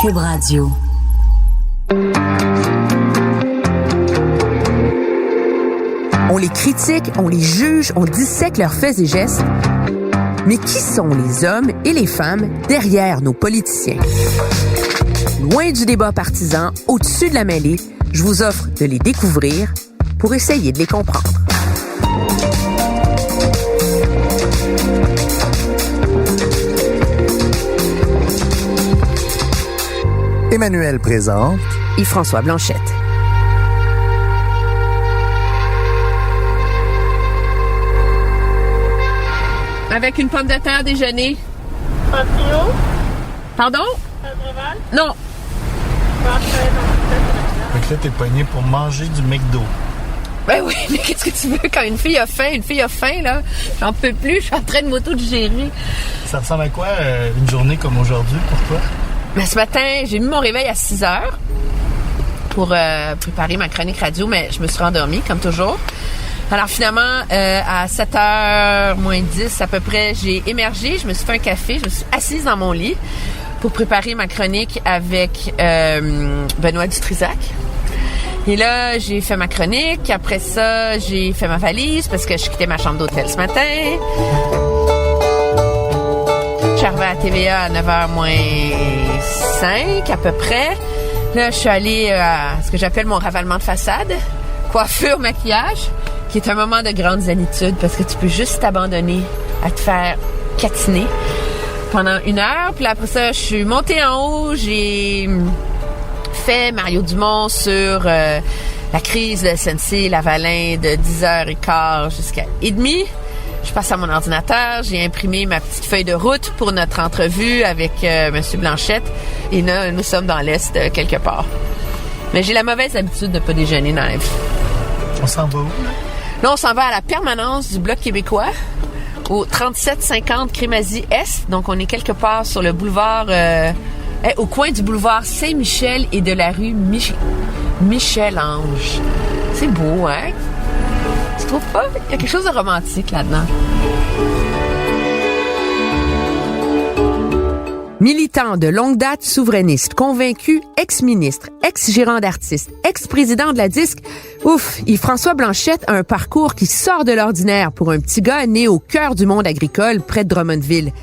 Cube Radio. On les critique, on les juge, on dissèque leurs faits et gestes. Mais qui sont les hommes et les femmes derrière nos politiciens? Loin du débat partisan, au-dessus de la mêlée, je vous offre de les découvrir pour essayer de les comprendre. Emmanuel présente Yves-François Blanchette. Avec une pomme de terre déjeuner. Pardon? Non. Fait que là, t'es pogné pour manger du McDo. Ben oui, mais qu'est-ce que tu veux quand une fille a faim, là? J'en peux plus, je suis en train de m'auto-digérer. Ça ressemble à quoi une journée comme aujourd'hui pour toi? Ben, ce matin, j'ai mis mon réveil à 6 heures pour préparer ma chronique radio, mais je me suis rendormie, comme toujours. Alors finalement, à 7h moins 10 à peu près, j'ai émergé, je me suis fait un café, je me suis assise dans mon lit pour préparer ma chronique avec Benoît Dutrisac. Et là, j'ai fait ma chronique. Après ça, j'ai fait ma valise parce que je quittais ma chambre d'hôtel ce matin. Je suis arrivée à TVA à 9h moins 5 à peu près. Là, je suis allée à ce que j'appelle mon ravalement de façade. Coiffure, maquillage, qui est un moment de grande zénitude parce que tu peux juste t'abandonner à te faire catiner pendant 1 heure. Puis là, après ça, je suis montée en haut. J'ai fait Mario Dumont sur la crise de SNC-Lavalin de 10h15 jusqu'à 12h30. Je passe à mon ordinateur, j'ai imprimé ma petite feuille de route pour notre entrevue avec M. Blanchette. Et là, nous sommes dans l'Est quelque part. Mais j'ai la mauvaise habitude de ne pas déjeuner dans la vie. On s'en va où? Là, on s'en va à la permanence du Bloc québécois, au 3750 Crémazie-Est. Donc, on est quelque part sur le boulevard, au coin du boulevard Saint-Michel et de la rue Michel-Ange. C'est beau, hein? Tu trouves pas? Il y a quelque chose de romantique là-dedans. Militant de longue date, souverainiste, convaincu, ex-ministre, ex-gérant d'artiste, ex-président de la Disque, Yves-François Blanchette a un parcours qui sort de l'ordinaire pour un petit gars né au cœur du monde agricole près de Drummondville.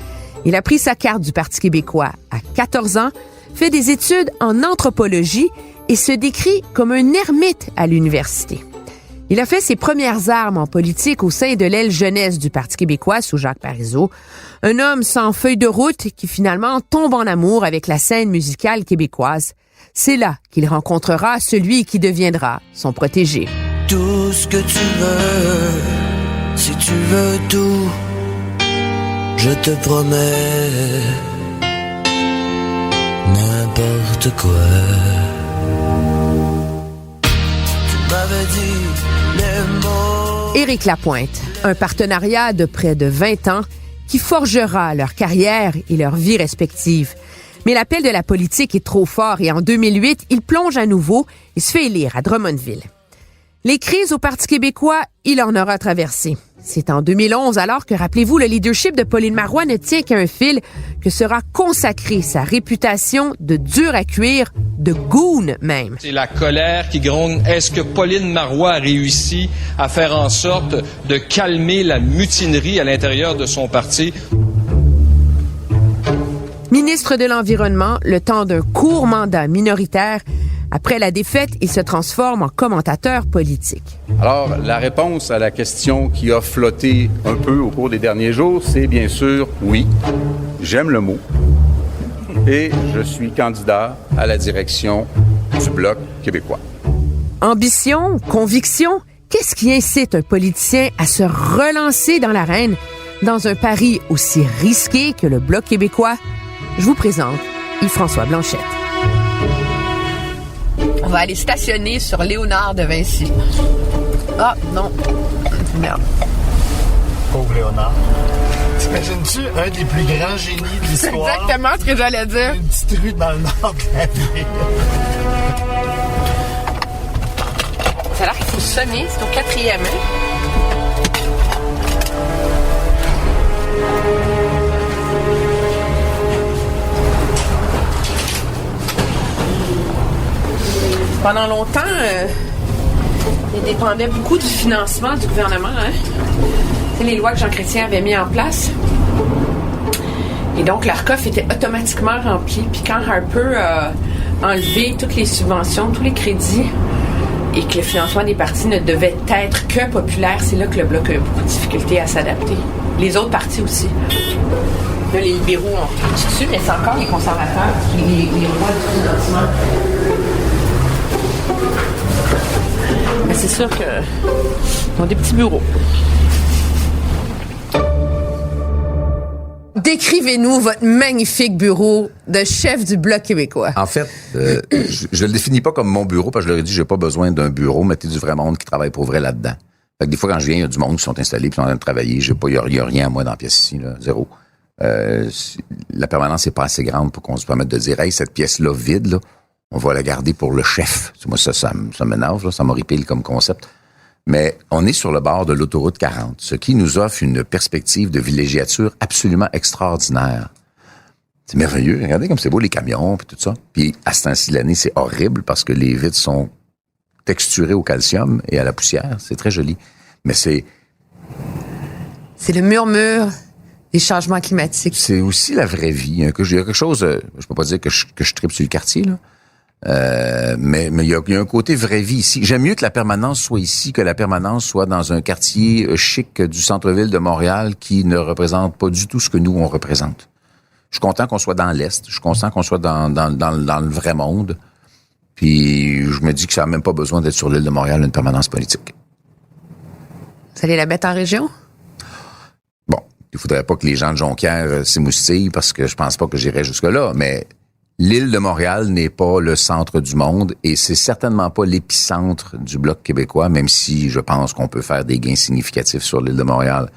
Il a pris sa carte du Parti québécois à 14 ans, fait des études en anthropologie et se décrit comme un ermite à l'université. Il a fait ses premières armes en politique au sein de l'aile jeunesse du Parti québécois sous Jacques Parizeau. Un homme sans feuille de route qui finalement tombe en amour avec la scène musicale québécoise. C'est là qu'il rencontrera celui qui deviendra son protégé. Tout ce que tu veux, si tu veux tout, je te promets n'importe quoi. Tu m'avais dit les mots. Éric Lapointe, un partenariat de près de 20 ans qui forgera leur carrière et leur vie respective. Mais l'appel de la politique est trop fort et en 2008, il plonge à nouveau et se fait élire à Drummondville. Les crises au Parti québécois, il en aura traversé. C'est en 2011, alors que, rappelez-vous, le leadership de Pauline Marois ne tient qu'à un fil, que sera consacrée sa réputation de dur à cuire, de goon même. C'est la colère qui gronde. Est-ce que Pauline Marois a réussi à faire en sorte de calmer la mutinerie à l'intérieur de son parti? Ministre de l'Environnement, le temps d'un court mandat minoritaire, après la défaite, il se transforme en commentateur politique. Alors, la réponse à la question qui a flotté un peu au cours des derniers jours, c'est bien sûr oui. J'aime le mot. Et je suis candidat à la direction du Bloc québécois. Ambition, conviction, qu'est-ce qui incite un politicien à se relancer dans l'arène dans un pari aussi risqué que le Bloc québécois? Je vous présente Yves-François Blanchette. On va aller stationner sur Léonard de Vinci. Ah, non. Merde. Pauvre Léonard. T'imagines-tu un des plus grands génies de C'est l'histoire? exactement ce que j'allais dire. Une petite rue dans le nord de la ville. Ça a l'air qu'il faut sonner. C'est au 4e. Pendant longtemps, ils dépendaient beaucoup du financement du gouvernement. Hein? C'est les lois que Jean Chrétien avait mis en place. Et donc, leur coffre était automatiquement rempli. Puis quand Harper a enlevé toutes les subventions, tous les crédits, et que le financement des partis ne devait être que populaire, c'est là que le Bloc a eu beaucoup de difficultés à s'adapter. Les autres partis aussi. Là, les libéraux ont tout dessus, mais c'est encore les conservateurs qui les rois du financement. Mais c'est sûr qu'ils ont des petits bureaux. Décrivez-nous votre magnifique bureau de chef du Bloc québécois. En fait, je le définis pas comme mon bureau parce que je leur ai dit j'ai pas besoin d'un bureau, mettez du vrai monde qui travaille pour vrai là-dedans. Fait que des fois quand je viens, il y a du monde qui sont installés puis qui sont en train de travailler. Il y a rien à moi dans la pièce ici, là, zéro. La permanence n'est pas assez grande pour qu'on se permette de dire hey, cette pièce-là vide, là, on va la garder pour le chef. Moi, ça m'énerve, là, ça m'horripile comme concept. Mais on est sur le bord de l'autoroute 40, ce qui nous offre une perspective de villégiature absolument extraordinaire. C'est merveilleux. Regardez comme c'est beau, les camions et tout ça. Puis à ce temps-ci de l'année, c'est horrible parce que les vitres sont texturées au calcium et à la poussière. C'est très joli. Mais c'est le murmure des changements climatiques. C'est aussi la vraie vie. Il y a quelque chose, je peux pas dire que je tripe sur le quartier, là. Mais il y a un côté vraie vie ici. J'aime mieux que la permanence soit ici que la permanence soit dans un quartier chic du centre-ville de Montréal qui ne représente pas du tout ce que nous, on représente. Je suis content qu'on soit dans l'Est. Je suis content qu'on soit dans le vrai monde. Puis je me dis que ça n'a même pas besoin d'être sur l'île de Montréal une permanence politique. Vous allez la mettre en région? Bon, il faudrait pas que les gens de Jonquière s'émoustillent parce que je pense pas que j'irai jusque-là, mais l'île de Montréal n'est pas le centre du monde et c'est certainement pas l'épicentre du Bloc québécois, même si je pense qu'on peut faire des gains significatifs sur l'île de Montréal.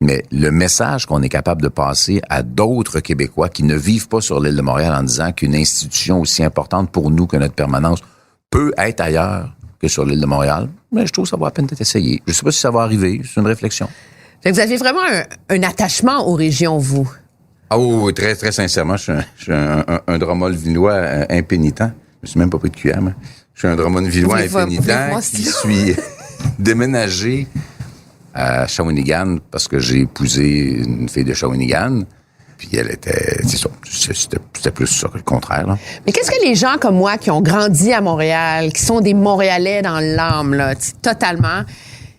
Mais le message qu'on est capable de passer à d'autres Québécois qui ne vivent pas sur l'île de Montréal en disant qu'une institution aussi importante pour nous que notre permanence peut être ailleurs que sur l'île de Montréal, mais je trouve que ça vaut la peine d'être essayé. Je sais pas si ça va arriver, c'est une réflexion. Fait que vous avez vraiment un attachement aux régions, vous? Ah oui, très, très sincèrement, je suis un Drummondvillois impénitent. Je me suis même pas pris de cuillère, mais je suis un Drummondvillois impénitent qui suis déménagé à Shawinigan parce que j'ai épousé une fille de Shawinigan. Puis elle était, c'est ça, c'était plus ça que le contraire, là. Mais qu'est-ce que les gens comme moi qui ont grandi à Montréal, qui sont des Montréalais dans l'âme, là, totalement,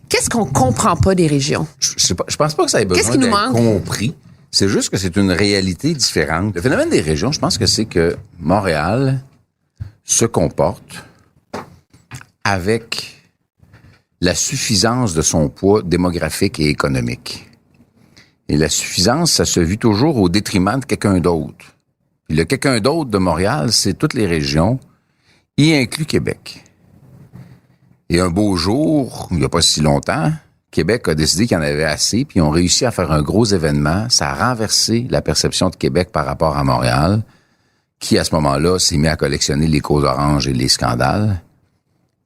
qu'est-ce qu'on comprend pas des régions? Je pense pas que ça ait besoin d'être compris. C'est juste que c'est une réalité différente. Le phénomène des régions, je pense que c'est que Montréal se comporte avec la suffisance de son poids démographique et économique. Et la suffisance, ça se vit toujours au détriment de quelqu'un d'autre. Puis le quelqu'un d'autre de Montréal, c'est toutes les régions, y inclut Québec. Et un beau jour, il n'y a pas si longtemps, Québec a décidé qu'il y en avait assez, puis ils ont réussi à faire un gros événement. Ça a renversé la perception de Québec par rapport à Montréal, qui, à ce moment-là, s'est mis à collectionner les causes oranges et les scandales.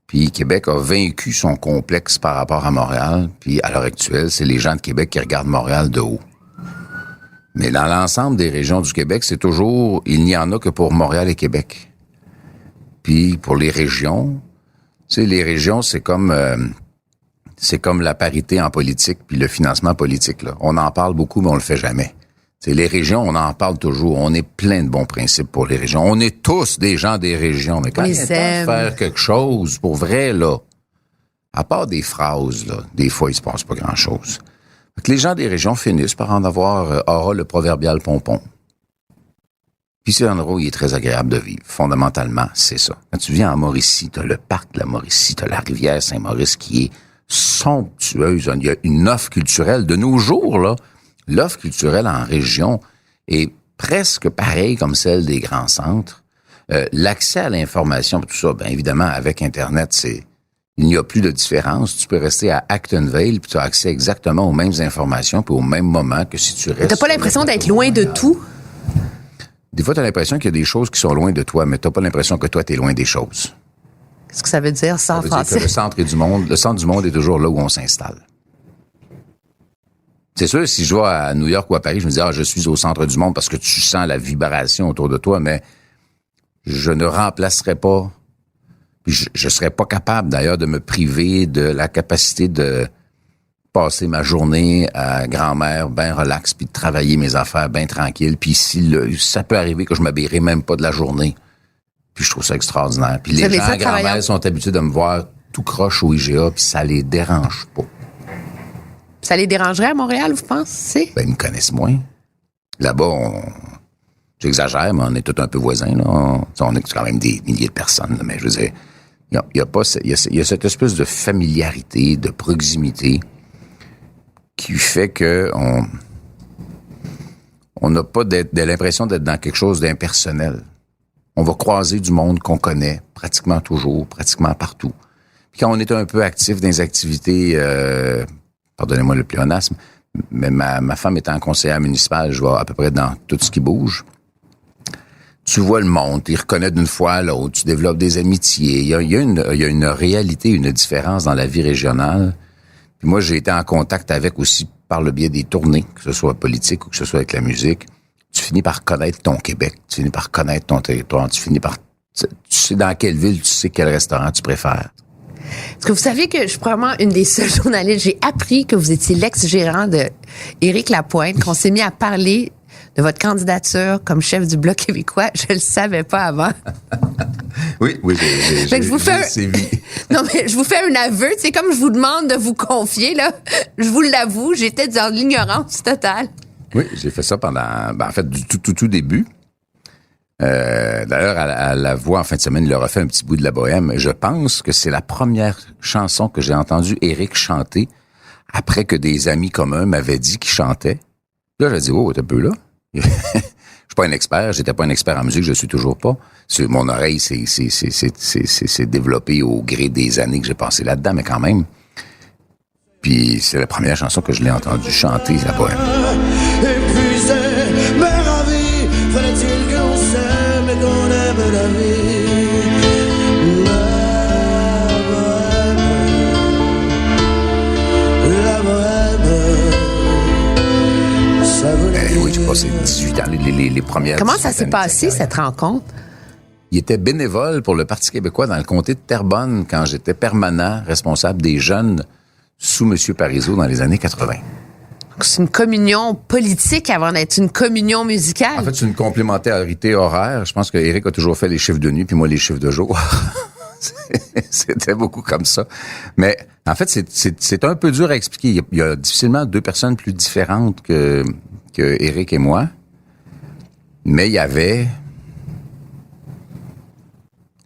Puis Québec a vaincu son complexe par rapport à Montréal. Puis à l'heure actuelle, c'est les gens de Québec qui regardent Montréal de haut. Mais dans l'ensemble des régions du Québec, c'est toujours, il n'y en a que pour Montréal et Québec. Puis pour les régions, tu sais, les régions, c'est comme la parité en politique puis le financement politique, là. On en parle beaucoup, mais on le fait jamais. C'est les régions, on en parle toujours. On est plein de bons principes pour les régions. On est tous des gens des régions. Mais quand il y a temps de faire quelque chose, pour vrai, là, à part des phrases, là, des fois, il se passe pas grand-chose. Fait que les gens des régions finissent par en avoir aura le proverbial pompon. Puis c'est un endroit où il est très agréable de vivre. Fondamentalement, c'est ça. Quand tu viens en Mauricie, t'as le parc de la Mauricie, t'as la rivière Saint-Maurice qui est somptueuse. Il y a une offre culturelle. De nos jours, là, l'offre culturelle en région est presque pareille comme celle des grands centres. L'accès à l'information, tout ça, bien évidemment, avec Internet, il n'y a plus de différence. Tu peux rester à Actonville puis tu as accès exactement aux mêmes informations puis au même moment que si tu restes... T'as pas l'impression d'être loin de tout? Des fois, t'as l'impression qu'il y a des choses qui sont loin de toi, mais t'as pas l'impression que toi, t'es loin des choses. Qu'est-ce que ça veut dire, ça, en français? Dire que le centre du monde est toujours là où on s'installe. C'est sûr, si je vais à New York ou à Paris, je me dis, je suis au centre du monde parce que tu sens la vibration autour de toi, mais je ne remplacerai pas Puis je serais pas capable, d'ailleurs, de me priver de la capacité de passer ma journée à grand-mère bien relax, puis de travailler mes affaires bien tranquille. Puis ça peut arriver que je m'habillerai même pas de la journée. Puis je trouve ça extraordinaire. Puis les gens à grand-mère sont habitués de me voir tout croche au IGA, puis ça les dérange pas. Ça les dérangerait à Montréal, vous pensez? Ben, ils me connaissent moins. Là-bas, j'exagère, mais on est tous un peu voisins, là. On est quand même des milliers de personnes, là, mais je veux dire, il y a cette espèce de familiarité, de proximité qui fait que on n'a pas l'impression d'être dans quelque chose d'impersonnel. On va croiser du monde qu'on connaît pratiquement toujours, pratiquement partout. Puis quand on est un peu actif dans les activités, pardonnez-moi le pléonasme, mais ma femme étant conseillère municipale, je vais à peu près dans tout ce qui bouge. Tu vois le monde, tu reconnais d'une fois à l'autre, tu développes des amitiés. Il y a une réalité, une différence dans la vie régionale. Puis moi, j'ai été en contact avec aussi par le biais des tournées, que ce soit politique ou que ce soit avec la musique. Tu finis par connaître ton Québec, tu finis par connaître ton territoire, tu sais dans quelle ville, tu sais quel restaurant tu préfères. Est-ce que vous savez que je suis probablement une des seules journalistes, j'ai appris que vous étiez l'ex-gérant de Éric Lapointe, qu'on s'est mis à parler de votre candidature comme chef du Bloc québécois. Je le savais pas avant. Oui, Non, mais je vous fais un aveu. C'est comme je vous demande de vous confier, là. Je vous l'avoue, j'étais dans l'ignorance totale. Oui, j'ai fait ça pendant, en fait, du tout début. D'ailleurs, à la voix, en fin de semaine, il leur a fait un petit bout de la bohème. Je pense que c'est la première chanson que j'ai entendu Éric chanter après que des amis communs m'avaient dit qu'il chantait. Là, j'ai dit, oh, t'es un peu là. Je suis pas un expert, j'étais pas un expert en musique, je suis toujours pas. Mon oreille s'est développée au gré des années que j'ai passé là-dedans, mais quand même. Puis c'est la première chanson que je l'ai entendue chanter, la bohème. Épuisé, mais ravi, fallait-il qu'on s'aime et qu'on aime la vie. La bohème, ça voulait oui, j'ai passé 18 ans, les premières. Comment ça s'est passé, cette rencontre? Il était bénévole pour le Parti québécois dans le comté de Terrebonne quand j'étais permanent responsable des jeunes sous M. Parizeau dans les années 80. C'est une communion politique avant d'être une communion musicale. En fait, c'est une complémentarité horaire. Je pense que Éric a toujours fait les chiffres de nuit, puis moi les chiffres de jour. C'était beaucoup comme ça. Mais en fait, c'est un peu dur à expliquer. Il y a difficilement deux personnes plus différentes que Éric et moi. Mais il y avait...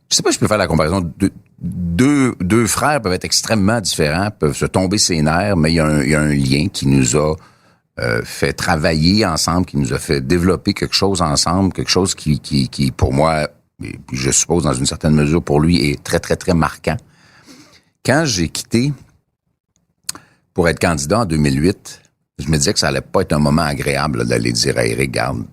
Je sais pas si je peux faire la comparaison. Deux frères peuvent être extrêmement différents, peuvent se tomber ses nerfs, mais il y a un lien qui nous a fait travailler ensemble, qui nous a fait développer quelque chose ensemble, quelque chose qui pour moi, et puis je suppose dans une certaine mesure pour lui, est très, très, très marquant. Quand j'ai quitté pour être candidat en 2008, je me disais que ça allait pas être un moment agréable là, d'aller dire à Éric, regarde,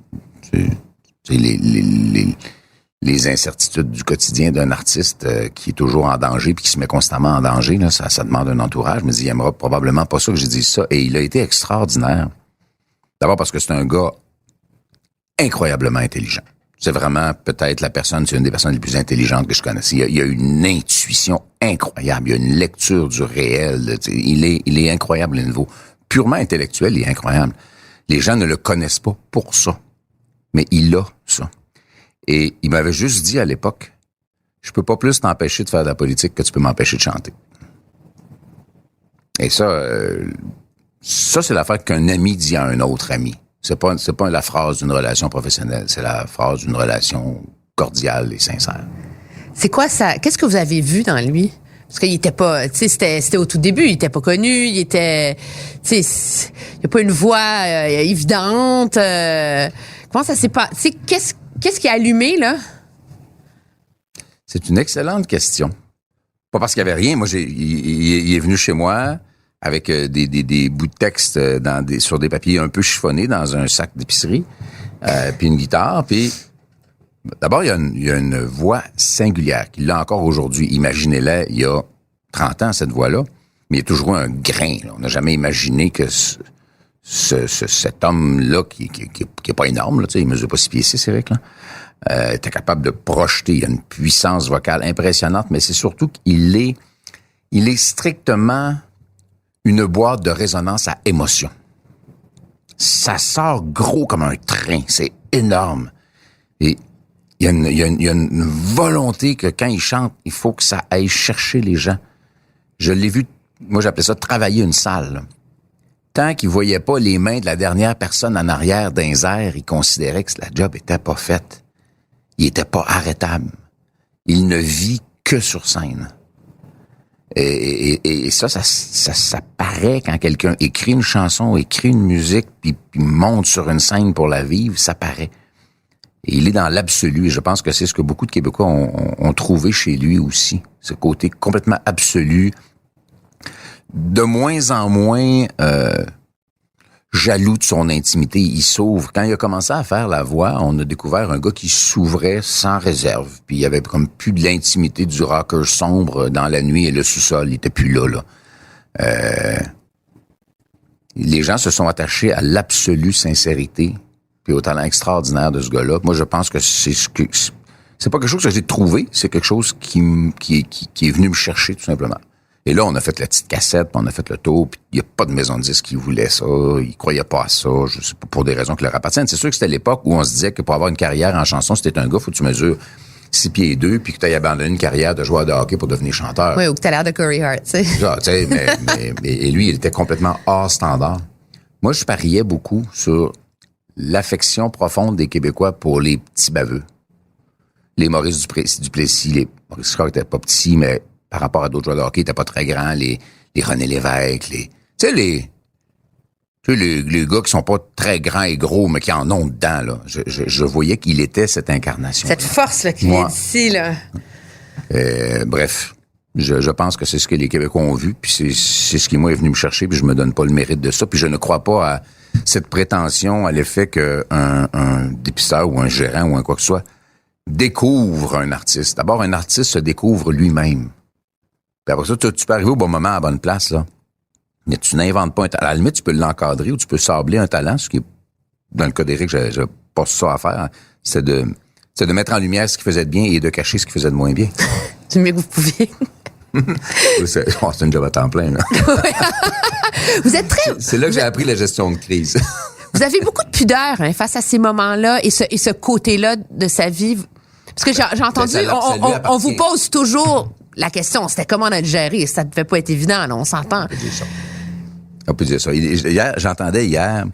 les incertitudes du quotidien d'un artiste qui est toujours en danger puis qui se met constamment en danger, là, ça demande un entourage. Je me dis, il aimera probablement pas ça que j'ai dit ça. Et il a été extraordinaire. D'abord parce que c'est un gars incroyablement intelligent. C'est vraiment peut-être c'est une des personnes les plus intelligentes que je connaisse. Il y a une intuition incroyable. Il y a une lecture du réel. Il est incroyable au niveau purement intellectuel, il est incroyable. Les gens ne le connaissent pas pour ça. Mais il a ça. Et il m'avait juste dit à l'époque, je peux pas plus t'empêcher de faire de la politique que tu peux m'empêcher de chanter. Et ça c'est l'affaire qu'un ami dit à un autre ami. C'est pas la phrase d'une relation professionnelle, c'est la phrase d'une relation cordiale et sincère. C'est quoi ça? Qu'est-ce que vous avez vu dans lui? Parce qu'il était pas, tu sais, c'était au tout début, il était pas connu, il était, tu sais, il y a pas une voix évidente. Comment ça s'est passé? Qu'est-ce qui a allumé, là? C'est une excellente question. Pas parce qu'il y avait rien. Moi, il est venu chez moi avec des bouts de texte sur des papiers un peu chiffonnés dans un sac d'épicerie, puis une guitare, puis d'abord, il y a une voix singulière, qu'il a encore aujourd'hui. Imaginez-la, il y a 30 ans, cette voix-là, mais il y a toujours un grain. Là. On n'a jamais imaginé que cet homme-là, qui est pas énorme, là, il mesure pas 6 pieds 6, Éric, là, était capable de projeter. Il a une puissance vocale impressionnante, mais c'est surtout qu'il est strictement une boîte de résonance à émotion. Ça sort gros comme un train, c'est énorme. Et il y a une volonté que quand il chante, il faut que ça aille chercher les gens. Je l'ai vu, moi j'appelais ça travailler une salle, là. Tant qu'il voyait pas les mains de la dernière personne en arrière d'un airs, il considérait que la job était pas faite. Il était pas arrêtable. Il ne vit que sur scène. Et ça paraît quand quelqu'un écrit une chanson, écrit une musique, puis monte sur une scène pour la vivre, ça paraît. Et il est dans l'absolu. Et je pense que c'est ce que beaucoup de Québécois ont trouvé chez lui aussi. Ce côté complètement absolu, de moins en moins jaloux de son intimité. Il s'ouvre. Quand il a commencé à faire la voix, on a découvert un gars qui s'ouvrait sans réserve. Puis il y avait comme plus de l'intimité du rocker sombre dans la nuit et le sous-sol. Il était plus là. Les gens se sont attachés à l'absolue sincérité puis au talent extraordinaire de ce gars-là. Moi, je pense que c'est pas quelque chose que j'ai trouvé, c'est quelque chose qui est venu me chercher, tout simplement. Et là, on a fait la petite cassette, puis on a fait le tour, puis il n'y a pas de maison de disque qui voulait ça, il croyait pas à ça, je sais pas, pour des raisons qui leur appartiennent. C'est sûr que c'était l'époque où on se disait que pour avoir une carrière en chanson, c'était un gars, faut que tu mesures 6 pieds 2, puis que tu aies abandonné une carrière de joueur de hockey pour devenir chanteur. Oui, ou que tu as l'air de Corey Hart, tu sais. Ça, tu sais, mais lui, il était complètement hors standard. Moi, je pariais beaucoup sur l'affection profonde des Québécois pour les petits baveux. Les Maurice Duplessis, les Maurice Scott n'étaient pas petits, mais par rapport à d'autres joueurs de hockey, ils n'étaient pas très grands. Les René Lévesque, les gars qui sont pas très grands et gros, mais qui en ont dedans, là. Je voyais qu'il était cette incarnation. Cette force-là qui vient d'ici, là. Bref. Je pense que c'est ce que les Québécois ont vu, puis c'est ce qui, moi, est venu me chercher, puis je me donne pas le mérite de ça, puis je ne crois pas à cette prétention, à l'effet qu'un dépisteur ou un gérant ou un quoi que ce soit découvre un artiste. D'abord, un artiste se découvre lui-même. Puis après ça, tu peux arriver au bon moment à la bonne place, là. Mais tu n'inventes pas un talent. À la limite, tu peux l'encadrer ou tu peux sabler un talent, ce qui est, dans le cas d'Éric, j'ai pas ça à faire. C'est de mettre en lumière ce qui faisait de bien et de cacher ce qui faisait de moins bien. Du mieux que vous pouviez. C'est une job à temps plein, là. Vous êtes très... C'est là que j'ai appris la gestion de crise. Vous avez beaucoup de pudeur, hein, face à ces moments-là et ce côté-là de sa vie. Parce que j'ai entendu, on vous pose toujours la question, c'était comment on a géré? Ça ne devait pas être évident, là, on s'entend. On peut dire ça. J'entendais hier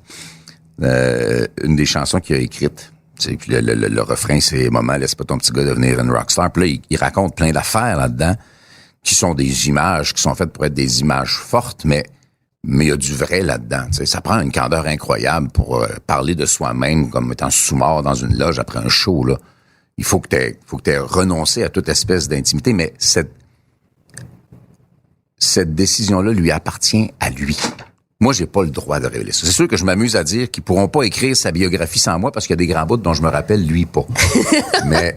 une des chansons qu'il a écrites. Puis le refrain, c'est « Maman, laisse pas ton petit gars devenir une rockstar ». Puis là, il raconte plein d'affaires là-dedans qui sont des images, qui sont faites pour être des images fortes, mais il y a du vrai là-dedans. T'sais. Ça prend une candeur incroyable pour parler de soi-même comme étant sous-mort dans une loge après un show, là. Il faut que t'aies renoncé à toute espèce d'intimité, mais cette décision-là lui appartient à lui. Moi, j'ai pas le droit de révéler ça. C'est sûr que je m'amuse à dire qu'ils pourront pas écrire sa biographie sans moi parce qu'il y a des grands bouts dont je me rappelle, lui pas. mais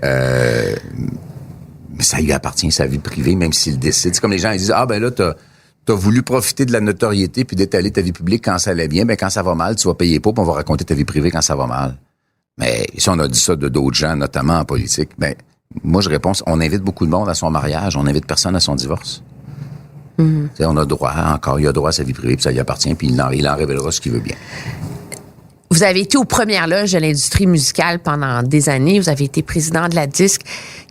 ça lui appartient, sa vie privée, même s'il décide. C'est comme les gens, ils disent, ah ben là, t'as voulu profiter de la notoriété puis d'étaler ta vie publique quand ça allait bien, ben quand ça va mal, tu vas payer pour, puis on va raconter ta vie privée quand ça va mal. Mais si on a dit ça de d'autres gens, notamment en politique, ben moi je réponds, on invite beaucoup de monde à son mariage, on invite personne à son divorce. Mm-hmm. On a droit, il a droit à sa vie privée, puis ça lui appartient, puis il en révélera ce qu'il veut bien. Vous avez été aux premières loges de l'industrie musicale pendant des années, vous avez été président de la Disque.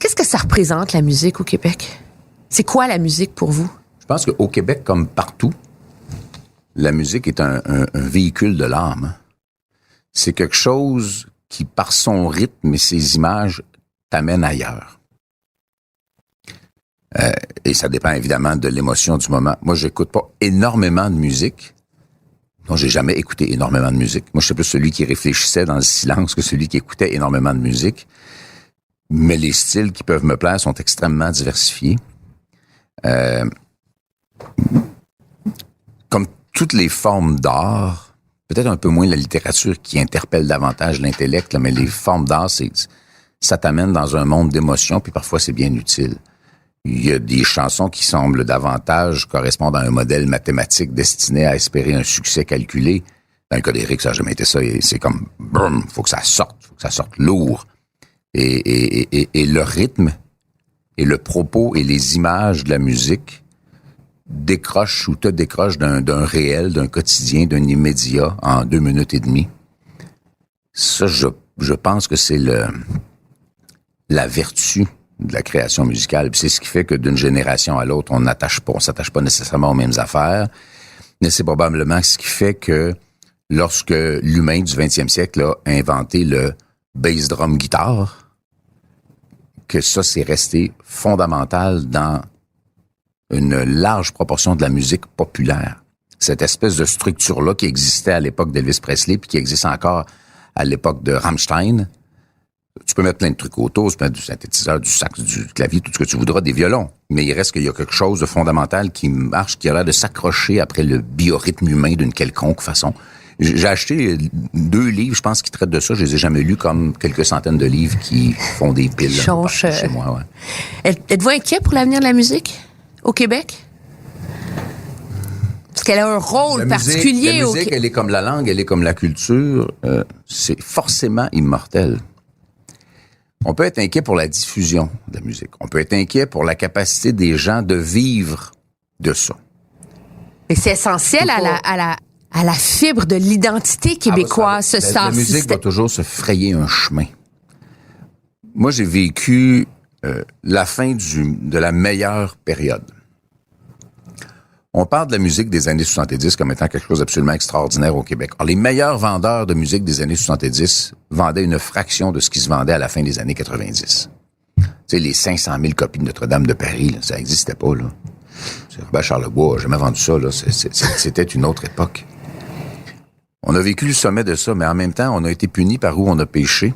Qu'est-ce que ça représente, la musique au Québec? C'est quoi la musique pour vous? Je pense qu'au Québec, comme partout, la musique est un véhicule de l'âme. C'est quelque chose qui, par son rythme et ses images, t'amène ailleurs. Et ça dépend évidemment de l'émotion du moment. Moi, j'écoute pas énormément de musique. Non, j'ai jamais écouté énormément de musique. Moi, je suis plus celui qui réfléchissait dans le silence que celui qui écoutait énormément de musique. Mais les styles qui peuvent me plaire sont extrêmement diversifiés. Comme toutes les formes d'art, peut-être un peu moins la littérature qui interpelle davantage l'intellect, là, mais les formes d'art, ça t'amène dans un monde d'émotions, puis parfois c'est bien utile. Il y a des chansons qui semblent davantage correspondre à un modèle mathématique destiné à espérer un succès calculé. Dans le cas d'Éric, ça n'a jamais été ça. C'est comme, boum, faut que ça sorte lourd. et le rythme et le propos et les images de la musique décrochent ou te décrochent d'un réel, d'un quotidien, d'un immédiat en 2 minutes et demie. Ça, je pense que c'est la vertu de la création musicale. Puis c'est ce qui fait que d'une génération à l'autre, on s'attache pas nécessairement aux mêmes affaires. Mais c'est probablement ce qui fait que lorsque l'humain du 20e siècle a inventé le bass drum guitare, que ça, c'est resté fondamental dans une large proportion de la musique populaire. Cette espèce de structure-là qui existait à l'époque d'Elvis Presley puis qui existe encore à l'époque de Rammstein. Tu peux mettre plein de trucs autour, tu peux mettre du synthétiseur, du sax, du clavier, tout ce que tu voudras, des violons. Mais il reste qu'il y a quelque chose de fondamental qui marche, qui a l'air de s'accrocher après le biorhythme humain d'une quelconque façon. J'ai acheté 2 livres, je pense, qui traitent de ça. Je les ai jamais lus, comme quelques centaines de livres qui font des piles chez moi. Ouais. Êtes-vous inquiet pour l'avenir de la musique au Québec? Parce qu'elle a un rôle particulier. La musique, elle est comme la langue, elle est comme la culture. C'est forcément immortel. On peut être inquiet pour la diffusion de la musique. On peut être inquiet pour la capacité des gens de vivre de ça. Mais c'est essentiel à la fibre de l'identité québécoise, la musique va toujours se frayer un chemin. Moi, j'ai vécu la fin de la meilleure période. On parle de la musique des années 70 comme étant quelque chose d'absolument extraordinaire au Québec. Alors, les meilleurs vendeurs de musique des années 70 vendaient une fraction de ce qui se vendait à la fin des années 90. Tu sais, les 500 000 copies de Notre-Dame de Paris, là, ça n'existait pas, là. C'est Robert Charlebois n'a jamais vendu ça, là. C'était une autre époque. On a vécu le sommet de ça, mais en même temps, on a été puni par où on a péché.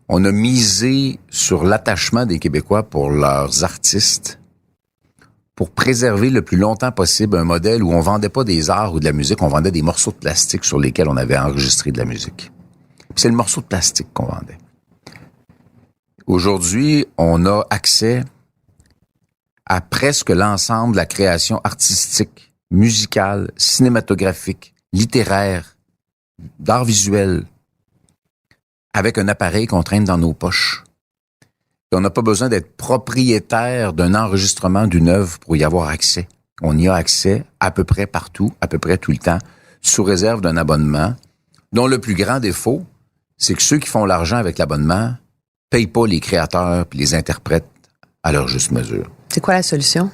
On a misé sur l'attachement des Québécois pour leurs artistes, pour préserver le plus longtemps possible un modèle où on vendait pas des arts ou de la musique, on vendait des morceaux de plastique sur lesquels on avait enregistré de la musique. Puis c'est le morceau de plastique qu'on vendait. Aujourd'hui, on a accès à presque l'ensemble de la création artistique, musicale, cinématographique, littéraire, d'art visuel, avec un appareil qu'on traîne dans nos poches. Et on n'a pas besoin d'être propriétaire d'un enregistrement d'une œuvre pour y avoir accès. On y a accès à peu près partout, à peu près tout le temps, sous réserve d'un abonnement, dont le plus grand défaut, c'est que ceux qui font l'argent avec l'abonnement payent pas les créateurs puis les interprètes à leur juste mesure. C'est quoi la solution?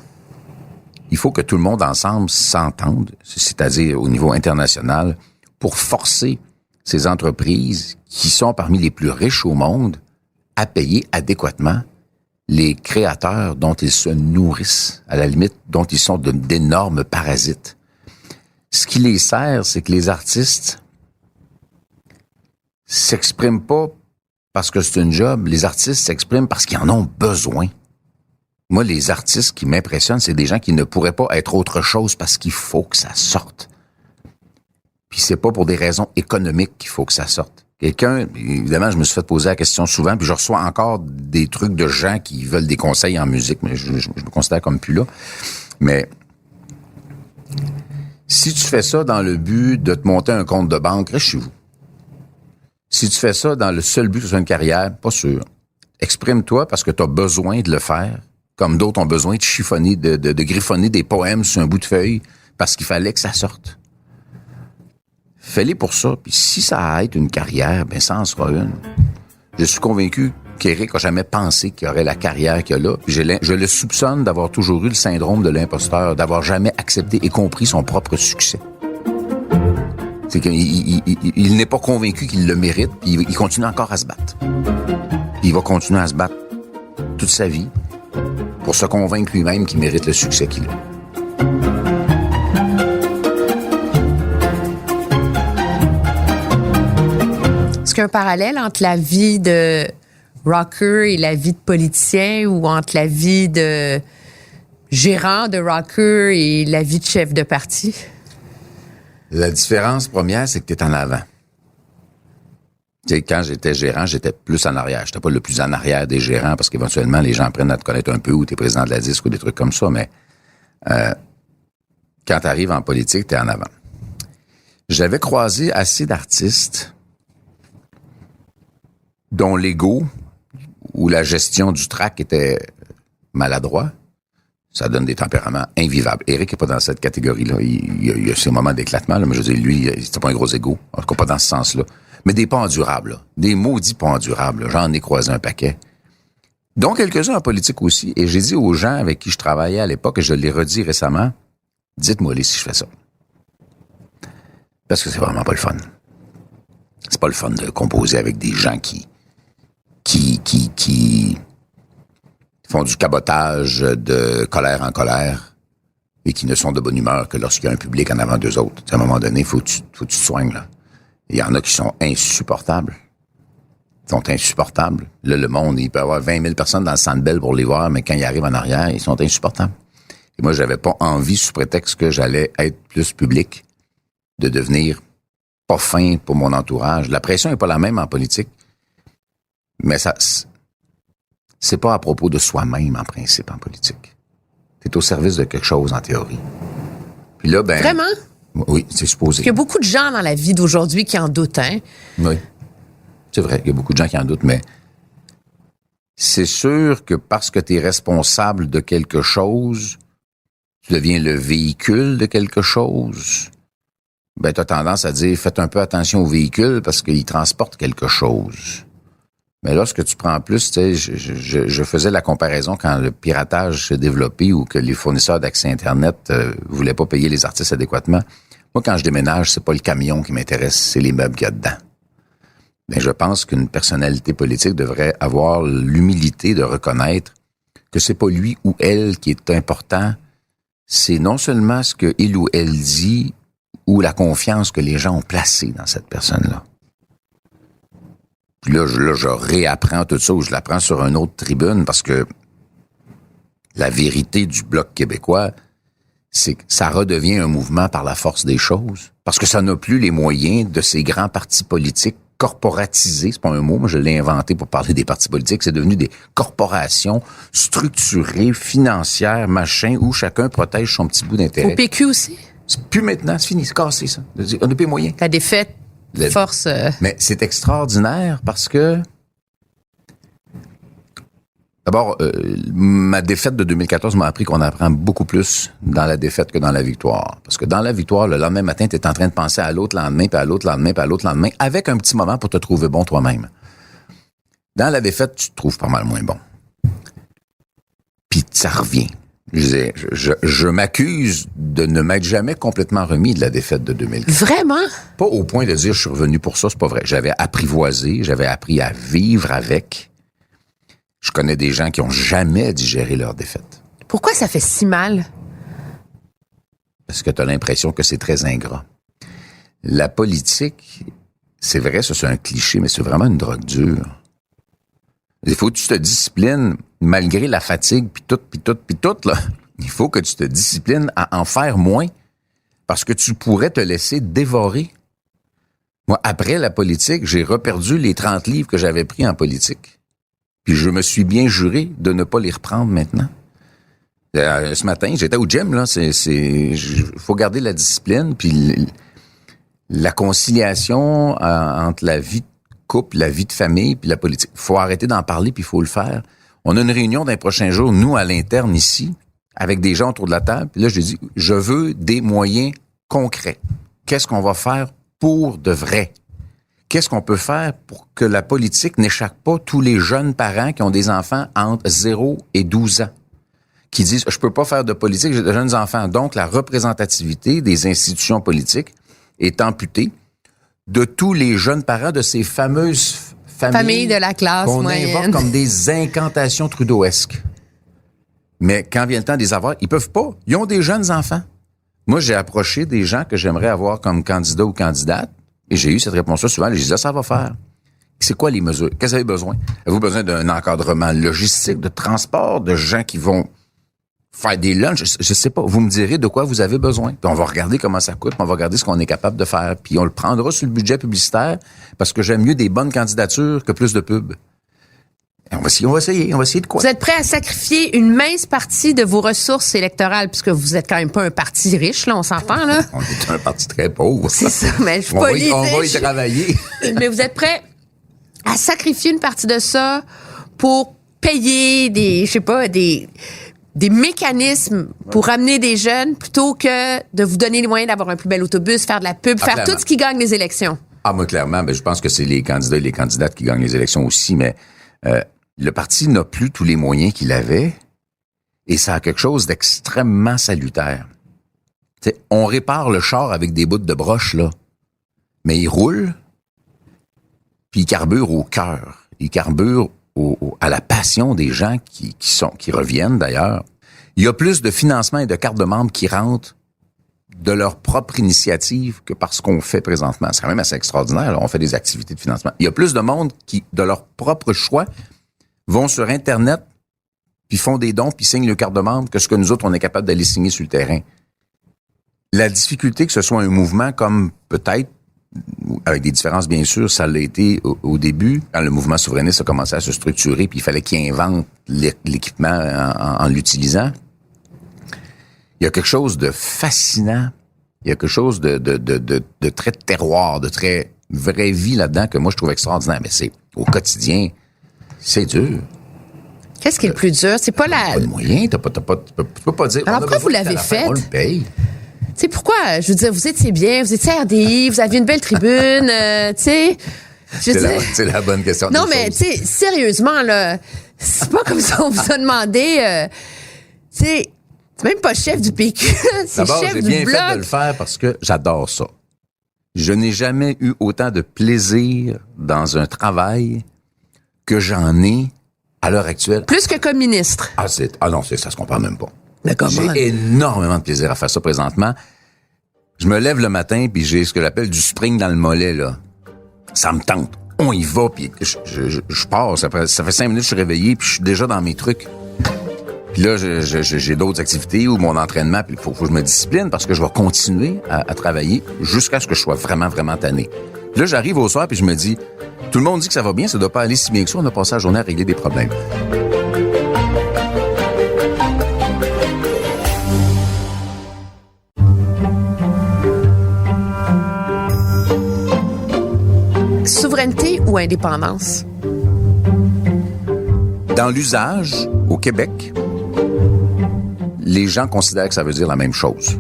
Il faut que tout le monde ensemble s'entende, c'est-à-dire au niveau international, pour forcer ces entreprises qui sont parmi les plus riches au monde à payer adéquatement les créateurs dont ils se nourrissent, à la limite, dont ils sont d'énormes parasites. Ce qui les sert, c'est que les artistes s'expriment pas parce que c'est une job. Les artistes s'expriment parce qu'ils en ont besoin. Moi, les artistes qui m'impressionnent, c'est des gens qui ne pourraient pas être autre chose parce qu'il faut que ça sorte. Puis c'est pas pour des raisons économiques qu'il faut que ça sorte. Quelqu'un, évidemment, je me suis fait poser la question souvent, puis je reçois encore des trucs de gens qui veulent des conseils en musique, mais je me considère comme plus là. Mais si tu fais ça dans le but de te monter un compte de banque, reste chez vous. Si tu fais ça dans le seul but que ce soit une carrière, pas sûr. Exprime-toi parce que tu as besoin de le faire, comme d'autres ont besoin de chiffonner, de griffonner des poèmes sur un bout de feuille parce qu'il fallait que ça sorte. Fais-les pour ça, puis si ça a été une carrière, ben ça en sera une. Je suis convaincu qu'Éric n'a jamais pensé qu'il y aurait la carrière qu'il a là, puis je le soupçonne d'avoir toujours eu le syndrome de l'imposteur, d'avoir jamais accepté et compris son propre succès. C'est qu'il n'est pas convaincu qu'il le mérite, puis il continue encore à se battre. Puis il va continuer à se battre toute sa vie pour se convaincre lui-même qu'il mérite le succès qu'il a. Est-ce qu'il y a un parallèle entre la vie de rocker et la vie de politicien ou entre la vie de gérant de rocker et la vie de chef de parti? La différence première, c'est que tu es en avant. Tu sais, quand j'étais gérant, j'étais plus en arrière. J'étais pas le plus en arrière des gérants parce qu'éventuellement, les gens apprennent à te connaître un peu ou tu es président de la disque ou des trucs comme ça, mais quand tu arrives en politique, tu es en avant. J'avais croisé assez d'artistes dont l'ego ou la gestion du trac était maladroit, ça donne des tempéraments invivables. Éric n'est pas dans cette catégorie-là. Il y a ses moments d'éclatement, là, mais je veux dire, lui, c'était pas un gros ego. En tout cas, pas dans ce sens-là. Mais des pas endurables, là. Des maudits pas endurables, là. J'en ai croisé un paquet. Donc, quelques-uns en politique aussi. Et j'ai dit aux gens avec qui je travaillais à l'époque, et je l'ai redit récemment, dites-moi si je fais ça. Parce que c'est vraiment pas le fun. C'est pas le fun de composer avec des gens qui font du cabotage de colère en colère et qui ne sont de bonne humeur que lorsqu'il y a un public en avant d'eux autres. À un moment donné, faut que tu te soignes, là. Il y en a qui sont insupportables. Ils sont insupportables. Là, le monde, il peut y avoir 20 000 personnes dans le Centre Bell pour les voir, mais quand ils arrivent en arrière, ils sont insupportables. Et moi, j'avais pas envie, sous prétexte que j'allais être plus public, de devenir pas fin pour mon entourage. La pression est pas la même en politique, mais ça, c'est pas à propos de soi-même, en principe, en politique. T'es au service de quelque chose, en théorie. Puis là, ben... Vraiment? Oui, c'est supposé. Parce qu'il y a beaucoup de gens dans la vie d'aujourd'hui qui en doutent, hein? Oui. C'est vrai, il y a beaucoup de gens qui en doutent, mais c'est sûr que parce que tu es responsable de quelque chose, tu deviens le véhicule de quelque chose, ben tu as tendance à dire, faites un peu attention au véhicule parce qu'il transporte quelque chose. Mais lorsque tu prends plus, tu sais, je faisais la comparaison quand le piratage s'est développé ou que les fournisseurs d'accès Internet voulaient pas payer les artistes adéquatement. Moi, quand je déménage, c'est pas le camion qui m'intéresse, c'est les meubles qu'il y a dedans. Ben, je pense qu'une personnalité politique devrait avoir l'humilité de reconnaître que c'est pas lui ou elle qui est important, c'est non seulement ce que il ou elle dit ou la confiance que les gens ont placée dans cette personne-là. Puis là, je réapprends tout ça ou je l'apprends sur une autre tribune parce que la vérité du Bloc québécois, c'est que ça redevient un mouvement par la force des choses. Parce que ça n'a plus les moyens de ces grands partis politiques corporatisés. C'est pas un mot, moi je l'ai inventé pour parler des partis politiques. C'est devenu des corporations structurées, financières, machin, où chacun protège son petit bout d'intérêt. Au PQ aussi? C'est plus maintenant, c'est fini, c'est cassé ça. On n'a plus les moyens. La défaite force... Mais c'est extraordinaire parce que... D'abord, ma défaite de 2014 m'a appris qu'on apprend beaucoup plus dans la défaite que dans la victoire. Parce que dans la victoire, le lendemain matin, tu es en train de penser à l'autre lendemain, puis à l'autre lendemain, puis à l'autre lendemain, avec un petit moment pour te trouver bon toi-même. Dans la défaite, tu te trouves pas mal moins bon. Puis ça revient. Je m'accuse de ne m'être jamais complètement remis de la défaite de 2014. Vraiment? Pas au point de dire je suis revenu pour ça, c'est pas vrai. J'avais apprivoisé, j'avais appris à vivre avec. Je connais des gens qui ont jamais digéré leur défaite. Pourquoi ça fait si mal? Parce que tu as l'impression que c'est très ingrat. La politique, c'est vrai, ça c'est un cliché, mais c'est vraiment une drogue dure. Il faut que tu te disciplines, malgré la fatigue, puis tout, là. Il faut que tu te disciplines à en faire moins, parce que tu pourrais te laisser dévorer. Moi, après la politique, j'ai reperdu les 30 livres que j'avais pris en politique. Puis je me suis bien juré de ne pas les reprendre maintenant. Ce matin, j'étais au gym, là. Faut garder la discipline, puis la conciliation entre la vie de couple, la vie de famille, puis la politique. Faut arrêter d'en parler, puis il faut le faire. On a une réunion dans les prochains jours, nous, à l'interne, ici, avec des gens autour de la table. Puis là, je dis, je veux des moyens concrets. Qu'est-ce qu'on va faire pour de vrai? Qu'est-ce qu'on peut faire pour que la politique n'échappe pas tous les jeunes parents qui ont des enfants entre 0 et 12 ans, qui disent, je peux pas faire de politique, j'ai de jeunes enfants. Donc, la représentativité des institutions politiques est amputée de tous les jeunes parents de ces fameuses familles de la classe qu'on moyenne. invoque comme des incantations trudeauesques. Mais quand vient le temps de les avoir, ils peuvent pas. Ils ont des jeunes enfants. Moi, j'ai approché des gens que j'aimerais avoir comme candidat ou candidate. Et j'ai eu cette réponse-là souvent. J'ai dit, ça va faire. C'est quoi les mesures? Qu'est-ce que vous avez besoin? Avez-vous besoin d'un encadrement logistique, de transport, de gens qui vont faire des lunchs? Je sais pas. Vous me direz de quoi vous avez besoin. Puis on va regarder comment ça coûte, puis on va regarder ce qu'on est capable de faire. Puis on le prendra sur le budget publicitaire parce que j'aime mieux des bonnes candidatures que plus de pubs. Et on va essayer de quoi? Vous êtes prêt à sacrifier une mince partie de vos ressources électorales, puisque vous êtes quand même pas un parti riche, là, on s'entend, là? On est un parti très pauvre. C'est ça, mais je suis pas on va y travailler. Mais vous êtes prêt à sacrifier une partie de ça pour payer des mécanismes pour ramener des jeunes plutôt que de vous donner les moyens d'avoir un plus bel autobus, faire de la pub, faire clairement. tout ce qui gagne les élections? Ah, moi, clairement, je pense que c'est les candidats et les candidates qui gagnent les élections aussi, mais le parti n'a plus tous les moyens qu'il avait et ça a quelque chose d'extrêmement salutaire. T'sais, on répare le char avec des bouts de broche, là, mais il roule, puis il carbure au cœur. Il carbure à la passion des gens qui reviennent, d'ailleurs. Il y a plus de financement et de cartes de membres qui rentrent de leur propre initiative que par ce qu'on fait présentement. C'est quand même assez extraordinaire. Là. On fait des activités de financement. Il y a plus de monde qui, de leur propre choix, vont sur Internet, puis font des dons, puis signent le carte de membre que ce que nous autres, on est capable d'aller signer sur le terrain. La difficulté que ce soit un mouvement comme peut-être, avec des différences bien sûr, ça l'a été au début, quand le mouvement souverainiste a commencé à se structurer, puis il fallait qu'il invente l'équipement en l'utilisant. Il y a quelque chose de fascinant, il y a quelque chose de très terroir, de très vraie vie là-dedans que moi je trouve extraordinaire. Mais c'est au quotidien, c'est dur. Qu'est-ce qui est le plus dur? C'est pas la... Pas de moyens, tu peux pas dire... Alors pourquoi vous l'avez fait? On le paye. Tu sais, pourquoi? Je veux dire, vous étiez bien, vous étiez RDI, vous aviez une belle tribune, tu sais. C'est la bonne question. Non, mais tu sais, sérieusement, là, c'est pas comme ça on vous a demandé, tu sais, c'est même pas chef du PQ, c'est D'abord, chef j'ai du bien Bloc. fait de le faire parce que j'adore ça. Je n'ai jamais eu autant de plaisir dans un travail que j'en ai à l'heure actuelle. Plus que comme ministre. Ah non, ça se compare même pas. Mais comment? J'ai énormément de plaisir à faire ça présentement. Je me lève le matin puis j'ai ce que j'appelle du spring dans le mollet, là. Ça me tente. On y va puis je pars. Ça fait 5 minutes que je suis réveillé puis je suis déjà dans mes trucs. Puis là, j'ai d'autres activités ou mon entraînement puis il faut que je me discipline parce que je vais continuer à travailler jusqu'à ce que je sois vraiment, vraiment tanné. Puis là, j'arrive au soir puis je me dis, tout le monde dit que ça va bien, ça doit pas aller si bien que ça. On a passé la journée à régler des problèmes. Souveraineté ou indépendance? Dans l'usage, au Québec, les gens considèrent que ça veut dire la même chose.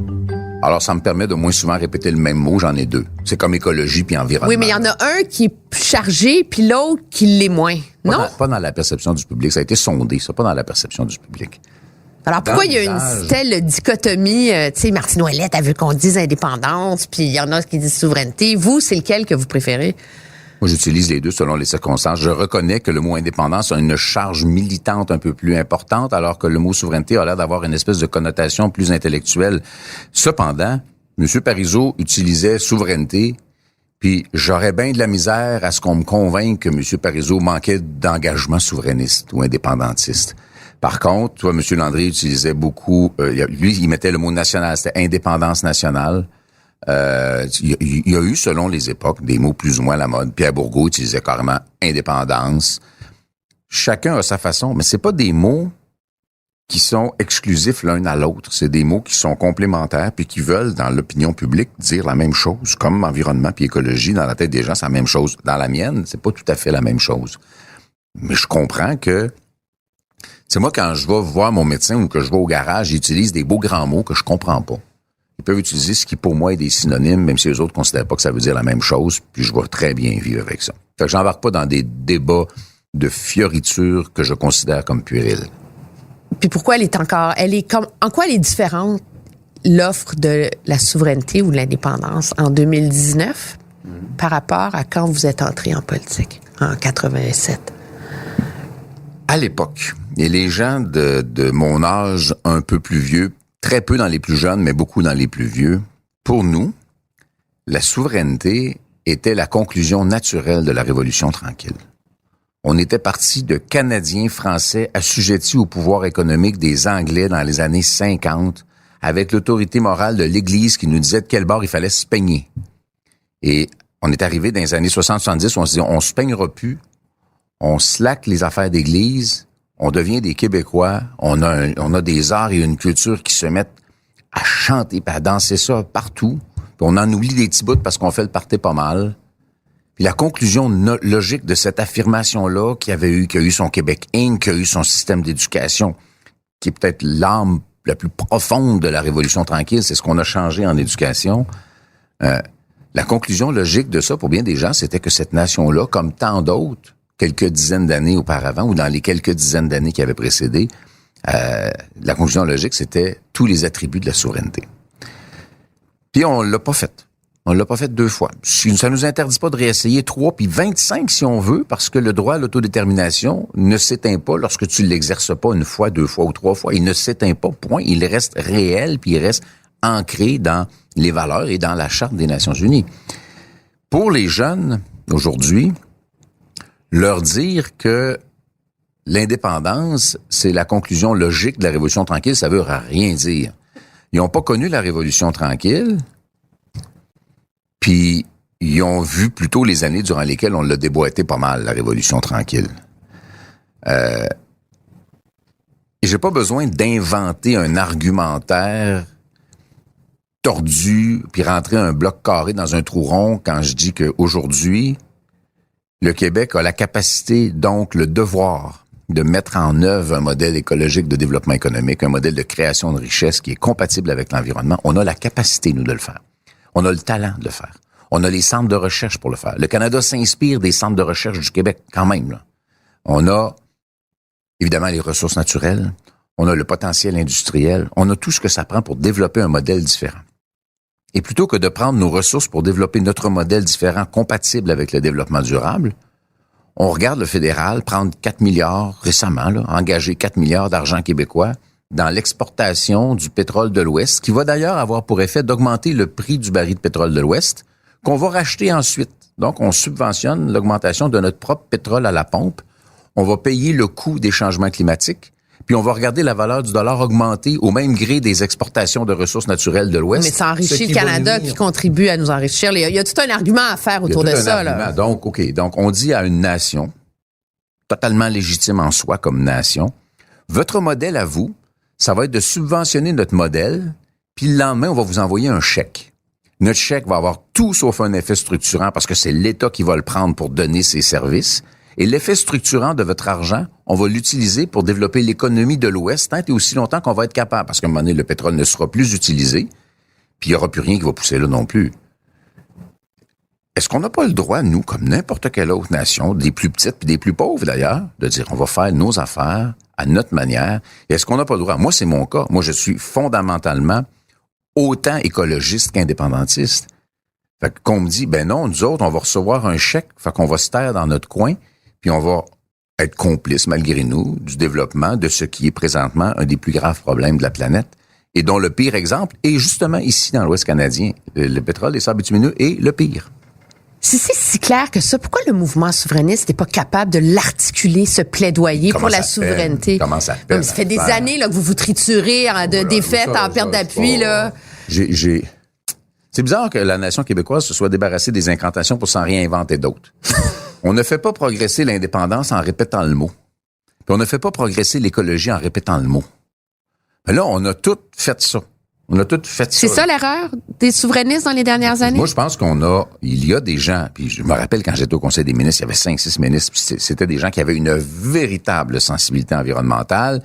Alors, ça me permet de moins souvent répéter le même mot, j'en ai deux. C'est comme écologie puis environnement. Oui, mais il y en a un qui est chargé puis l'autre qui l'est moins. Non? Pas dans la perception du public. Ça a été sondé, ça, pas dans la perception du public. Alors, pourquoi il y a une telle dichotomie? Tu sais, Martine Ouellette a vu qu'on dise indépendance, puis il y en a qui disent souveraineté. Vous, c'est lequel que vous préférez? Moi, j'utilise les deux selon les circonstances. Je reconnais que le mot indépendance a une charge militante un peu plus importante, alors que le mot souveraineté a l'air d'avoir une espèce de connotation plus intellectuelle. Cependant, M. Parizeau utilisait souveraineté, puis j'aurais bien de la misère à ce qu'on me convainque que M. Parizeau manquait d'engagement souverainiste ou indépendantiste. Par contre, toi, M. Landry utilisait beaucoup... lui, il mettait le mot national, c'était indépendance nationale. Il y a eu, selon les époques, des mots plus ou moins à la mode. Pierre Bourgault utilisait carrément indépendance. Chacun a sa façon, mais c'est pas des mots qui sont exclusifs l'un à l'autre. C'est des mots qui sont complémentaires puis qui veulent, dans l'opinion publique, dire la même chose. Comme environnement puis écologie, dans la tête des gens, c'est la même chose. Dans la mienne, c'est pas tout à fait la même chose. Mais je comprends que... C'est moi, quand je vais voir mon médecin ou que je vais au garage, j'utilise des beaux grands mots que je comprends pas. Ils peuvent utiliser ce qui, pour moi, est des synonymes, même si les autres ne considèrent pas que ça veut dire la même chose, puis je vais très bien vivre avec ça. Fait que j'embarque pas dans des débats de fioritures que je considère comme puériles. Puis pourquoi en quoi elle est différente, l'offre de la souveraineté ou de l'indépendance en 2019 par rapport à quand vous êtes entré en politique, en 87? À l'époque, et les gens de mon âge un peu plus vieux, très peu dans les plus jeunes, mais beaucoup dans les plus vieux, pour nous, la souveraineté était la conclusion naturelle de la Révolution tranquille. On était parti de Canadiens français assujettis au pouvoir économique des Anglais dans les années 50, avec l'autorité morale de l'Église qui nous disait de quel bord il fallait se peigner. Et on est arrivé dans les années 60-70 où on se dit, on se peignera plus, on slack les affaires d'église, on devient des Québécois, on a des arts et une culture qui se mettent à chanter, à danser ça partout. Puis on en oublie des petits bouts parce qu'on fait le party pas mal. Puis la conclusion logique de cette affirmation-là qui a eu son Québec Inc., qui a eu son système d'éducation, qui est peut-être l'âme la plus profonde de la Révolution tranquille, c'est ce qu'on a changé en éducation. La conclusion logique de ça, pour bien des gens, c'était que cette nation-là, comme tant d'autres, quelques dizaines d'années auparavant, ou dans les quelques dizaines d'années qui avaient précédé, la conclusion logique, c'était tous les attributs de la souveraineté. Puis on l'a pas fait. On l'a pas fait 2 fois. Ça nous interdit pas de réessayer 3 puis 25 si on veut, parce que le droit à l'autodétermination ne s'éteint pas lorsque tu l'exerces pas 1 fois, 2 fois ou 3 fois. Il ne s'éteint pas, point. Il reste réel puis il reste ancré dans les valeurs et dans la Charte des Nations Unies. Pour les jeunes, aujourd'hui, leur dire que l'indépendance, c'est la conclusion logique de la Révolution tranquille, ça veut rien dire. Ils n'ont pas connu la Révolution tranquille, puis ils ont vu plutôt les années durant lesquelles on l'a déboîté pas mal, la Révolution tranquille. Et j'ai pas besoin d'inventer un argumentaire tordu, puis rentrer un bloc carré dans un trou rond quand je dis qu'aujourd'hui, le Québec a la capacité, donc le devoir, de mettre en œuvre un modèle écologique de développement économique, un modèle de création de richesse qui est compatible avec l'environnement. On a la capacité, nous, de le faire. On a le talent de le faire. On a les centres de recherche pour le faire. Le Canada s'inspire des centres de recherche du Québec, quand même, là. On a, évidemment, les ressources naturelles. On a le potentiel industriel. On a tout ce que ça prend pour développer un modèle différent. Et plutôt que de prendre nos ressources pour développer notre modèle différent compatible avec le développement durable, on regarde le fédéral prendre 4 milliards récemment, là, engager 4 milliards d'argent québécois dans l'exportation du pétrole de l'Ouest, qui va d'ailleurs avoir pour effet d'augmenter le prix du baril de pétrole de l'Ouest, qu'on va racheter ensuite. Donc, on subventionne l'augmentation de notre propre pétrole à la pompe. On va payer le coût des changements climatiques. Puis on va regarder la valeur du dollar augmenter au même gré des exportations de ressources naturelles de l'Ouest. Mais ça enrichit le Canada qui contribue à nous enrichir. Il y a tout un argument à faire autour de ça. Là. Donc, OK. Donc, on dit à une nation, totalement légitime en soi comme nation, votre modèle à vous, ça va être de subventionner notre modèle, puis le lendemain, on va vous envoyer un chèque. Notre chèque va avoir tout sauf un effet structurant parce que c'est l'État qui va le prendre pour donner ses services. Et l'effet structurant de votre argent, on va l'utiliser pour développer l'économie de l'Ouest tant et aussi longtemps qu'on va être capable. Parce qu'à un moment donné, le pétrole ne sera plus utilisé, puis il n'y aura plus rien qui va pousser là non plus. Est-ce qu'on n'a pas le droit, nous, comme n'importe quelle autre nation, des plus petites puis des plus pauvres d'ailleurs, de dire on va faire nos affaires à notre manière? Et est-ce qu'on n'a pas le droit? Moi, c'est mon cas. Moi, je suis fondamentalement autant écologiste qu'indépendantiste. Fait qu'on me dit, ben non, nous autres, on va recevoir un chèque, fait qu'on va se taire dans notre coin, puis on va être complice, malgré nous, du développement de ce qui est présentement un des plus graves problèmes de la planète et dont le pire exemple est justement ici dans l'Ouest canadien. Le pétrole, les sables bitumineux est le pire. Si c'est si clair que ça, pourquoi le mouvement souverainiste n'est pas capable de l'articuler, ce plaidoyer pour la souveraineté? Comment ça fait? Ça fait des années là, que vous vous triturez de défaites en perte d'appui. Là. C'est bizarre que la nation québécoise se soit débarrassée des incantations pour s'en réinventer d'autres. On ne fait pas progresser l'indépendance en répétant le mot. Puis on ne fait pas progresser l'écologie en répétant le mot. Mais là, on a tout fait ça. C'est ça l'erreur des souverainistes dans les dernières années? Moi, je pense il y a des gens, puis je me rappelle quand j'étais au Conseil des ministres, il y avait 5-6 ministres, puis c'était des gens qui avaient une véritable sensibilité environnementale,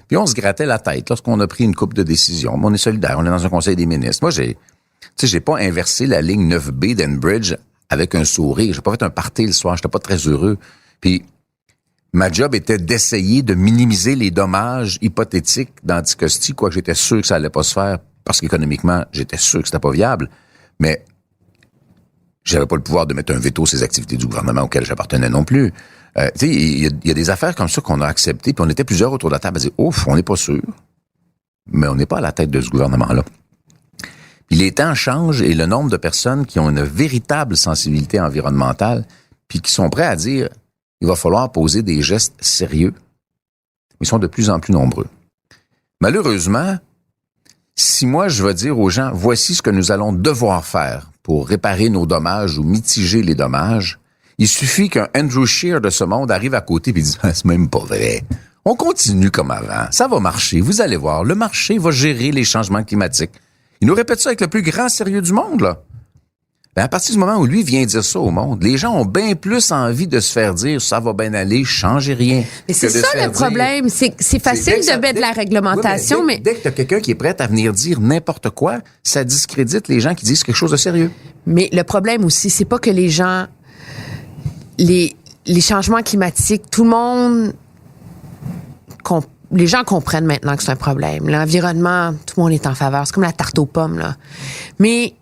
puis on se grattait la tête lorsqu'on a pris une couple de décisions. Mais on est solidaires, on est dans un Conseil des ministres. Moi, j'ai pas inversé la ligne 9B d'Enbridge avec un sourire. J'ai pas fait un party le soir, j'étais pas très heureux. Puis ma job était d'essayer de minimiser les dommages hypothétiques d'Anticosti, quoique j'étais sûr que ça allait pas se faire parce qu'économiquement, j'étais sûr que c'était pas viable. Mais j'avais pas le pouvoir de mettre un veto sur ces activités du gouvernement auxquelles j'appartenais non plus. Tu sais, il y a des affaires comme ça qu'on a acceptées, puis on était plusieurs autour de la table à dire, ouf, on n'est pas sûr, mais on n'est pas à la tête de ce gouvernement-là. Puis les temps changent et le nombre de personnes qui ont une véritable sensibilité environnementale, puis qui sont prêts à dire, il va falloir poser des gestes sérieux, ils sont de plus en plus nombreux. Malheureusement, si moi je vais dire aux gens, voici ce que nous allons devoir faire pour réparer nos dommages ou mitiger les dommages, il suffit qu'un Andrew Scheer de ce monde arrive à côté et dise, c'est même pas vrai. On continue comme avant. Ça va marcher. Vous allez voir. Le marché va gérer les changements climatiques. Il nous répète ça avec le plus grand sérieux du monde, là. Ben, à partir du moment où lui vient dire ça au monde, les gens ont bien plus envie de se faire dire ça va bien aller, changez rien. Mais c'est ça le problème, c'est facile de mettre de la réglementation, mais dès que t'as quelqu'un qui est prêt à venir dire n'importe quoi, ça discrédite les gens qui disent quelque chose de sérieux. Mais le problème aussi, c'est pas que les gens, les changements climatiques, tout le monde, les gens comprennent maintenant que c'est un problème. L'environnement, tout le monde est en faveur. C'est comme la tarte aux pommes, là. Mais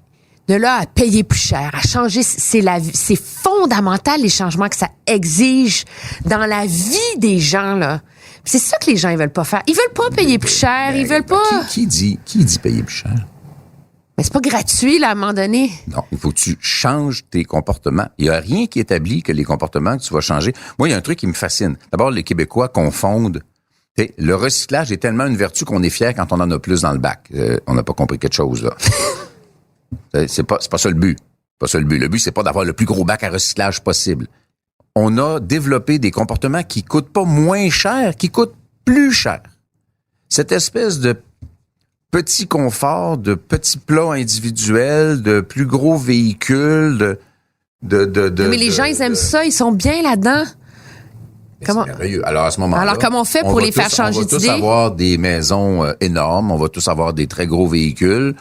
de là à payer plus cher, à changer, c'est fondamental les changements que ça exige dans la vie des gens, là. C'est ça que les gens, ils veulent pas faire. Ils veulent pas payer plus cher, ils veulent pas... Qui dit payer plus cher? Mais c'est pas gratuit, là, à un moment donné. Non, il faut que tu changes tes comportements. Il y a rien qui établit que les comportements que tu vas changer. Moi, il y a un truc qui me fascine. D'abord, les Québécois confondent. Le recyclage est tellement une vertu qu'on est fier quand on en a plus dans le bac. On n'a pas compris quelque chose, là. C'est pas ça le but. Pas ça le but. Le but, c'est pas d'avoir le plus gros bac à recyclage possible. On a développé des comportements qui coûtent pas moins cher, qui coûtent plus cher. Cette espèce de petit confort, de petits plats individuels, de plus gros véhicules, Mais les gens, ils aiment ça, ils sont bien là-dedans. Comment? C'est merveilleux. Alors, à ce moment-là. Alors, comment on fait pour les faire changer d'idée? On va tous avoir des maisons énormes, on va tous avoir des très gros véhicules.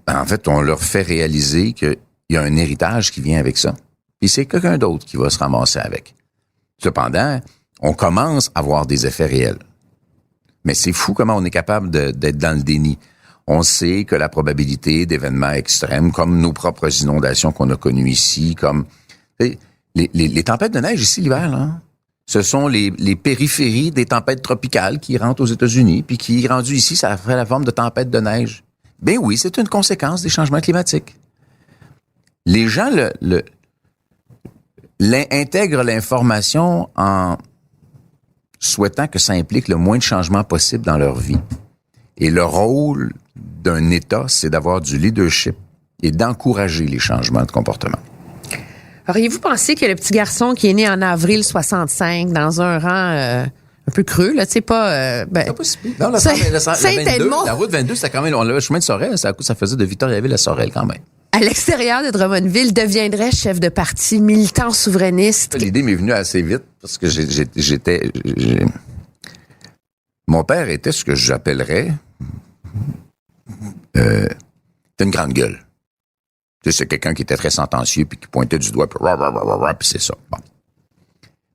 En fait, on leur fait réaliser qu'il y a un héritage qui vient avec ça. Puis c'est quelqu'un d'autre qui va se ramasser avec. Cependant, on commence à avoir des effets réels. Mais c'est fou comment on est capable d'être dans le déni. On sait que la probabilité d'événements extrêmes, comme nos propres inondations qu'on a connues ici, comme les tempêtes de neige ici l'hiver, là, ce sont les périphéries des tempêtes tropicales qui rentrent aux États-Unis, puis qui, rendues ici, ça fait la forme de tempête de neige. Ben oui, c'est une conséquence des changements climatiques. Les gens intègrent l'information en souhaitant que ça implique le moins de changements possible dans leur vie. Et le rôle d'un État, c'est d'avoir du leadership et d'encourager les changements de comportement. Auriez-vous pensé que le petit garçon qui est né en avril 65 dans un rang un peu creux, là, tu sais, pas... c'est pas si pire. Non, la route 22, c'était quand même... Le chemin de Sorel, ça faisait de Victoriaville à Sorel, quand même. À l'extérieur de Drummondville, deviendrait chef de parti, militant souverainiste. L'idée m'est venue assez vite, parce que mon père était ce que j'appellerais... une grande gueule. Tu sais, c'est quelqu'un qui était très sentencieux, puis qui pointait du doigt, puis c'est ça. Bon.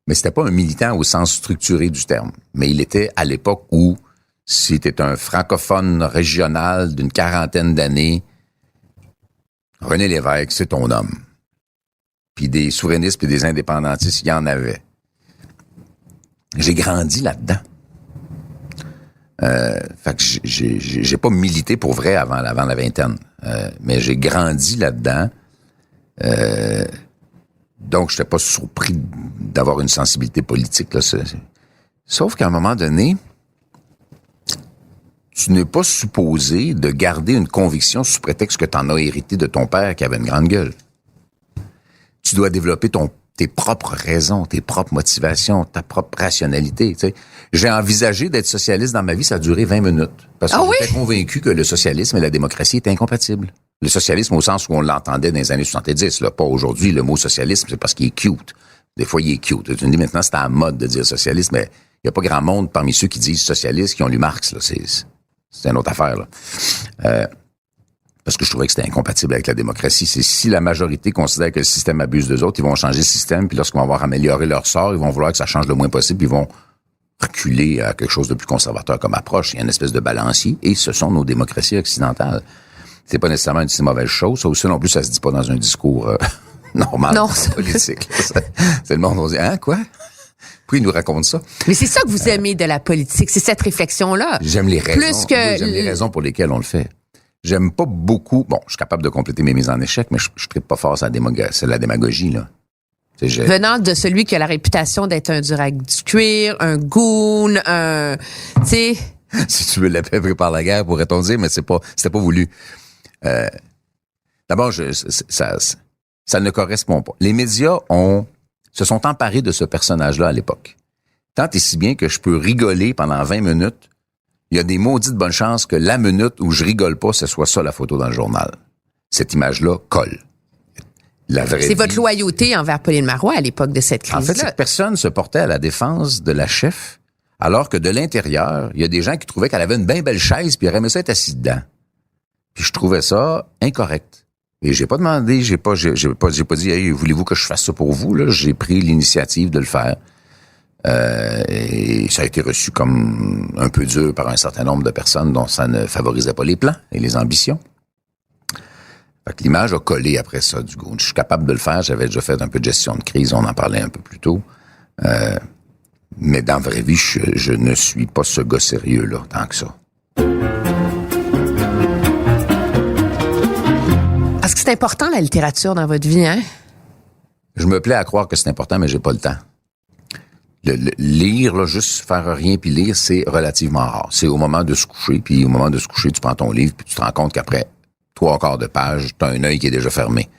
Mais c'était pas un militant au sens structuré du terme. Mais il était à l'époque où, si t'es un francophone régional d'une 40aine d'années, René Lévesque, c'est ton homme. Puis des souverainistes puis des indépendantistes, il y en avait. J'ai grandi là-dedans. Fait que j'ai pas milité pour vrai avant la vingtaine. Mais j'ai grandi là-dedans. Donc, je n'étais pas surpris d'avoir une sensibilité politique. Là. Sauf qu'à un moment donné, tu n'es pas supposé de garder une conviction sous prétexte que tu en as hérité de ton père qui avait une grande gueule. Tu dois développer tes propres raisons, tes propres motivations, ta propre rationalité. Tu sais. J'ai envisagé d'être socialiste dans ma vie, ça a duré 20 minutes. Parce que j'étais convaincu que le socialisme et la démocratie étaient incompatibles. Le socialisme au sens où on l'entendait dans les années 70, là, pas aujourd'hui. Le mot socialisme, c'est parce qu'il est cute. Des fois, il est cute. Tu me dis maintenant, c'est à la mode de dire socialiste, mais il n'y a pas grand monde parmi ceux qui disent socialiste qui ont lu Marx. Là. C'est une autre affaire. Là. Parce que je trouvais que c'était incompatible avec la démocratie. C'est si la majorité considère que le système abuse d'eux autres, ils vont changer le système, puis lorsqu'ils vont avoir amélioré leur sort, ils vont vouloir que ça change le moins possible, puis ils vont reculer à quelque chose de plus conservateur comme approche. Il y a une espèce de balancier, et ce sont nos démocraties occidentales. C'est pas nécessairement une si mauvaise chose. Ça aussi non plus, ça se dit pas dans un discours normal politique. C'est le monde, on dit, hein, quoi? Pourquoi il nous raconte ça? Mais c'est ça que vous aimez de la politique, c'est cette réflexion-là. J'aime les raisons. Plus que... Oui, j'aime les raisons pour lesquelles on le fait. J'aime pas beaucoup... Bon, je suis capable de compléter mes mises en échec, mais je tripe pas fort sur la démagogie, là. Venant de celui qui a la réputation d'être un dur à cuire, un goon, un... Tu sais... Si tu veux la paix, prépare la guerre, pourrait-on dire, mais c'était pas voulu. D'abord, ça ne correspond pas. Les médias se sont emparés de ce personnage-là à l'époque. Tant et si bien que je peux rigoler pendant 20 minutes, il y a des maudites bonnes chances que la minute où je rigole pas, ce soit ça la photo dans le journal. Cette image-là colle. Elle est la vraie C'est vie. votre loyauté envers Pauline Marois à l'époque de cette crise-là. En fait, c'est que personne se portait à la défense de la chef, alors que de l'intérieur, il y a des gens qui trouvaient qu'elle avait une bien belle chaise puis ils auraient aimé ça être assis dedans. Puis je trouvais ça incorrect. Et j'ai pas demandé, j'ai pas dit, hey, voulez-vous que je fasse ça pour vous, là? J'ai pris l'initiative de le faire. Et ça a été reçu comme un peu dur par un certain nombre de personnes dont ça ne favorisait pas les plans et les ambitions. Fait que l'image a collé après ça du goût. Je suis capable de le faire. J'avais déjà fait un peu de gestion de crise. On en parlait un peu plus tôt. Mais dans la vraie vie, je ne suis pas ce gars sérieux-là, tant que ça. Est-ce que c'est important, la littérature, dans votre vie, hein? Je me plais à croire que c'est important, mais j'ai pas le temps. Le lire, là, juste faire rien puis lire, c'est relativement rare. C'est au moment de se coucher, puis au moment de se coucher, tu prends ton livre, puis tu te rends compte qu'après 3/4 de page, t'as un œil qui est déjà fermé.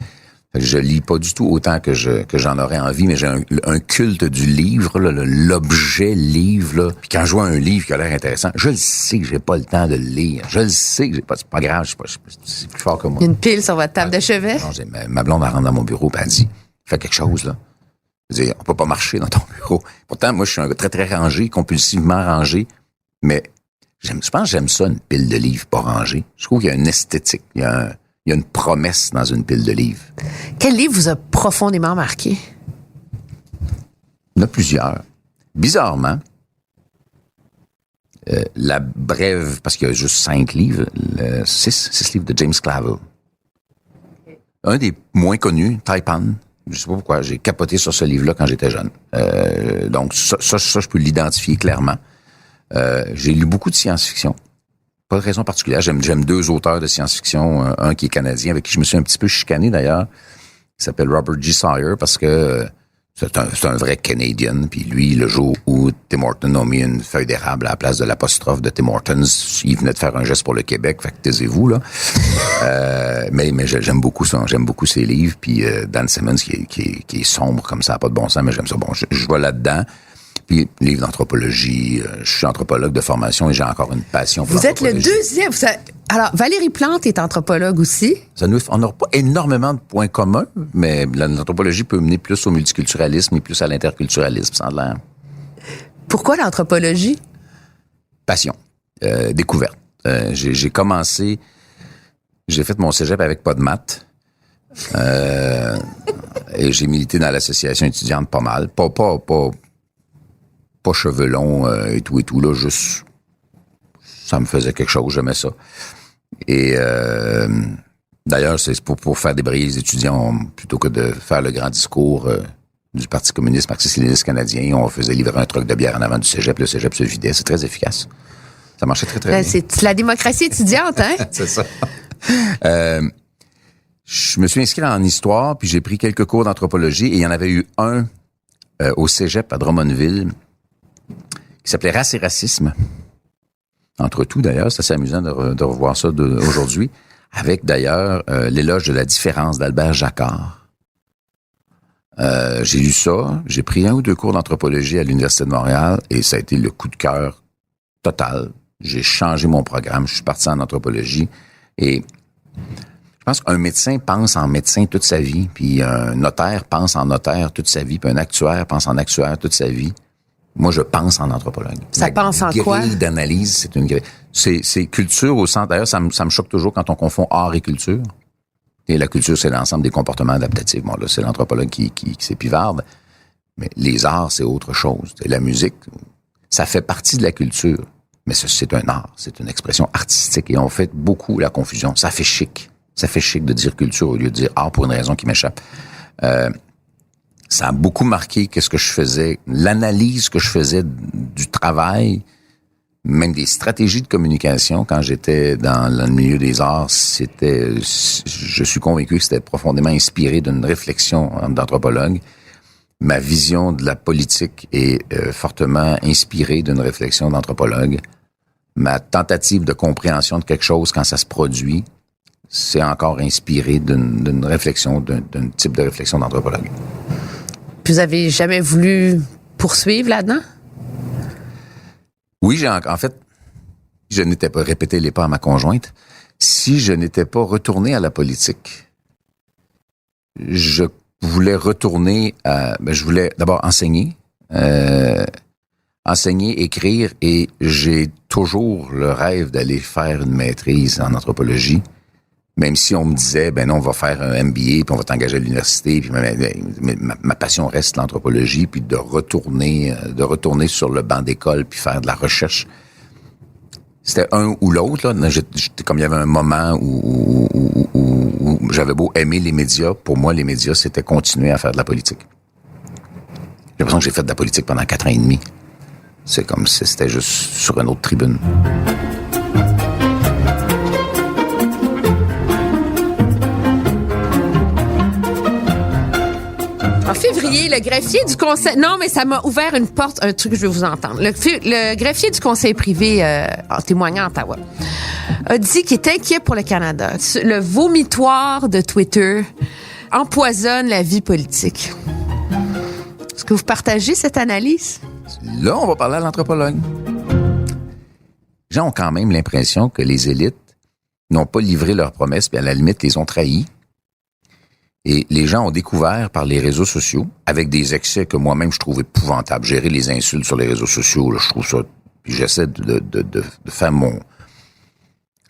Fait que je lis pas du tout autant que j'en aurais envie, mais j'ai un culte du livre, là, l'objet livre, là. Puis quand je vois un livre qui a l'air intéressant, je le sais que j'ai pas le temps de le lire. Je le sais que c'est pas grave, c'est plus fort que moi. Il y a une pile sur votre table de chevet? Non, ma blonde, elle rentre dans mon bureau, puis elle dit, fais quelque chose, là. Je veux dire, on peut pas marcher dans ton bureau. Pourtant, moi, je suis un gars très, très rangé, compulsivement rangé, mais je pense que j'aime ça, une pile de livres pas rangée. Je trouve qu'il y a une esthétique, il y a une promesse dans une pile de livres. Quel livre vous a profondément marqué? Il y en a plusieurs. Bizarrement, La Brève, parce qu'il y a juste 5 livres, 6 livres de James Clavell. Un des moins connus, Taipan. Je sais pas pourquoi, j'ai capoté sur ce livre-là quand j'étais jeune. Donc, ça, je peux l'identifier clairement. J'ai lu beaucoup de science-fiction. Pas de raison particulière. J'aime 2 auteurs de science-fiction. Un qui est canadien, avec qui je me suis un petit peu chicané d'ailleurs, qui s'appelle Robert G. Sawyer, parce que c'est un vrai Canadien. Puis lui, le jour où Tim Hortons a mis une feuille d'érable à la place de l'apostrophe de Tim Hortons, il venait de faire un geste pour le Québec. Fait que taisez-vous, là. Mais j'aime beaucoup ça. J'aime beaucoup ses livres. Puis Dan Simmons, qui est sombre comme ça, pas de bon sens, mais j'aime ça. Bon, je vais là-dedans. Puis, livre d'anthropologie. Je suis anthropologue de formation et j'ai encore une passion pour l'anthropologie. Vous êtes le deuxième. Alors, Valérie Plante est anthropologue aussi. On n'aura pas énormément de points communs, mais l'anthropologie peut mener plus au multiculturalisme et plus à l'interculturalisme, ça a l'air. Pourquoi l'anthropologie? Passion. Découverte. J'ai commencé... J'ai fait mon cégep avec pas de maths. Et j'ai milité dans l'association étudiante pas mal. Pas cheveux longs et tout, là, juste... Ça me faisait quelque chose, j'aimais ça. Et d'ailleurs, c'est pour faire débrayer les étudiants, plutôt que de faire le grand discours du Parti communiste marxiste-léniniste canadien, on faisait livrer un truc de bière en avant du cégep, le cégep se vidait, c'est très efficace. Ça marchait très, très bien. C'est la démocratie étudiante, hein? C'est ça. Je me suis inscrit en histoire, puis j'ai pris quelques cours d'anthropologie, et il y en avait eu un au cégep à Drummondville, qui s'appelait Race et racisme. Entre tout, d'ailleurs, c'est assez amusant de revoir ça aujourd'hui, avec d'ailleurs l'éloge de la différence d'Albert Jacquard. J'ai lu ça, j'ai pris 1 ou 2 cours d'anthropologie à l'Université de Montréal, et ça a été le coup de cœur total. J'ai changé mon programme, je suis parti en anthropologie, et je pense qu'un médecin pense en médecin toute sa vie, puis un notaire pense en notaire toute sa vie, puis un actuaire pense en actuaire toute sa vie. Moi, je pense en anthropologue. Ça pense en quoi? La grille d'analyse, c'est une grille. C'est culture au centre. D'ailleurs, ça me choque toujours quand on confond art et culture. Et la culture, c'est l'ensemble des comportements adaptatifs. Bon, là, c'est l'anthropologue qui s'épivarde. Mais les arts, c'est autre chose. Et la musique, ça fait partie de la culture. Mais c'est un art. C'est une expression artistique. Et on fait beaucoup la confusion. Ça fait chic. Ça fait chic de dire culture au lieu de dire art pour une raison qui m'échappe. Ça a beaucoup marqué qu'est-ce que je faisais, l'analyse que je faisais du travail, même des stratégies de communication quand j'étais dans le milieu des arts, je suis convaincu que c'était profondément inspiré d'une réflexion d'anthropologue. Ma vision de la politique est fortement inspirée d'une réflexion d'anthropologue. Ma tentative de compréhension de quelque chose quand ça se produit, c'est encore inspiré d'une réflexion, d'un type de réflexion d'anthropologue. Puis vous avez jamais voulu poursuivre là-dedans? Oui, en fait, je n'étais pas répété les pas à ma conjointe. Si je n'étais pas retourné à la politique, je voulais retourner je voulais d'abord enseigner, écrire, et j'ai toujours le rêve d'aller faire une maîtrise en anthropologie. Même si on me disait, non, on va faire un MBA, puis on va t'engager à l'université, puis ma passion reste l'anthropologie, puis de retourner sur le banc d'école, puis faire de la recherche. C'était un ou l'autre, là. Comme il y avait un moment où j'avais beau aimer les médias, pour moi, les médias, c'était continuer à faire de la politique. J'ai l'impression que j'ai fait de la politique pendant 4 ans et demi. C'est comme si c'était juste sur une autre tribune. En février, le greffier du conseil... Non, mais ça m'a ouvert une porte, un truc que je veux vous entendre. Le greffier du conseil privé, en témoignant à Ottawa, a dit qu'il est inquiet pour le Canada. Le vomitoire de Twitter empoisonne la vie politique. Est-ce que vous partagez cette analyse? Là, on va parler à l'anthropologue. Les gens ont quand même l'impression que les élites n'ont pas livré leurs promesses, puis à la limite, les ont trahis. Et les gens ont découvert par les réseaux sociaux, avec des excès que moi-même je trouve épouvantables. Gérer les insultes sur les réseaux sociaux, là, je trouve ça... Puis j'essaie de faire mon...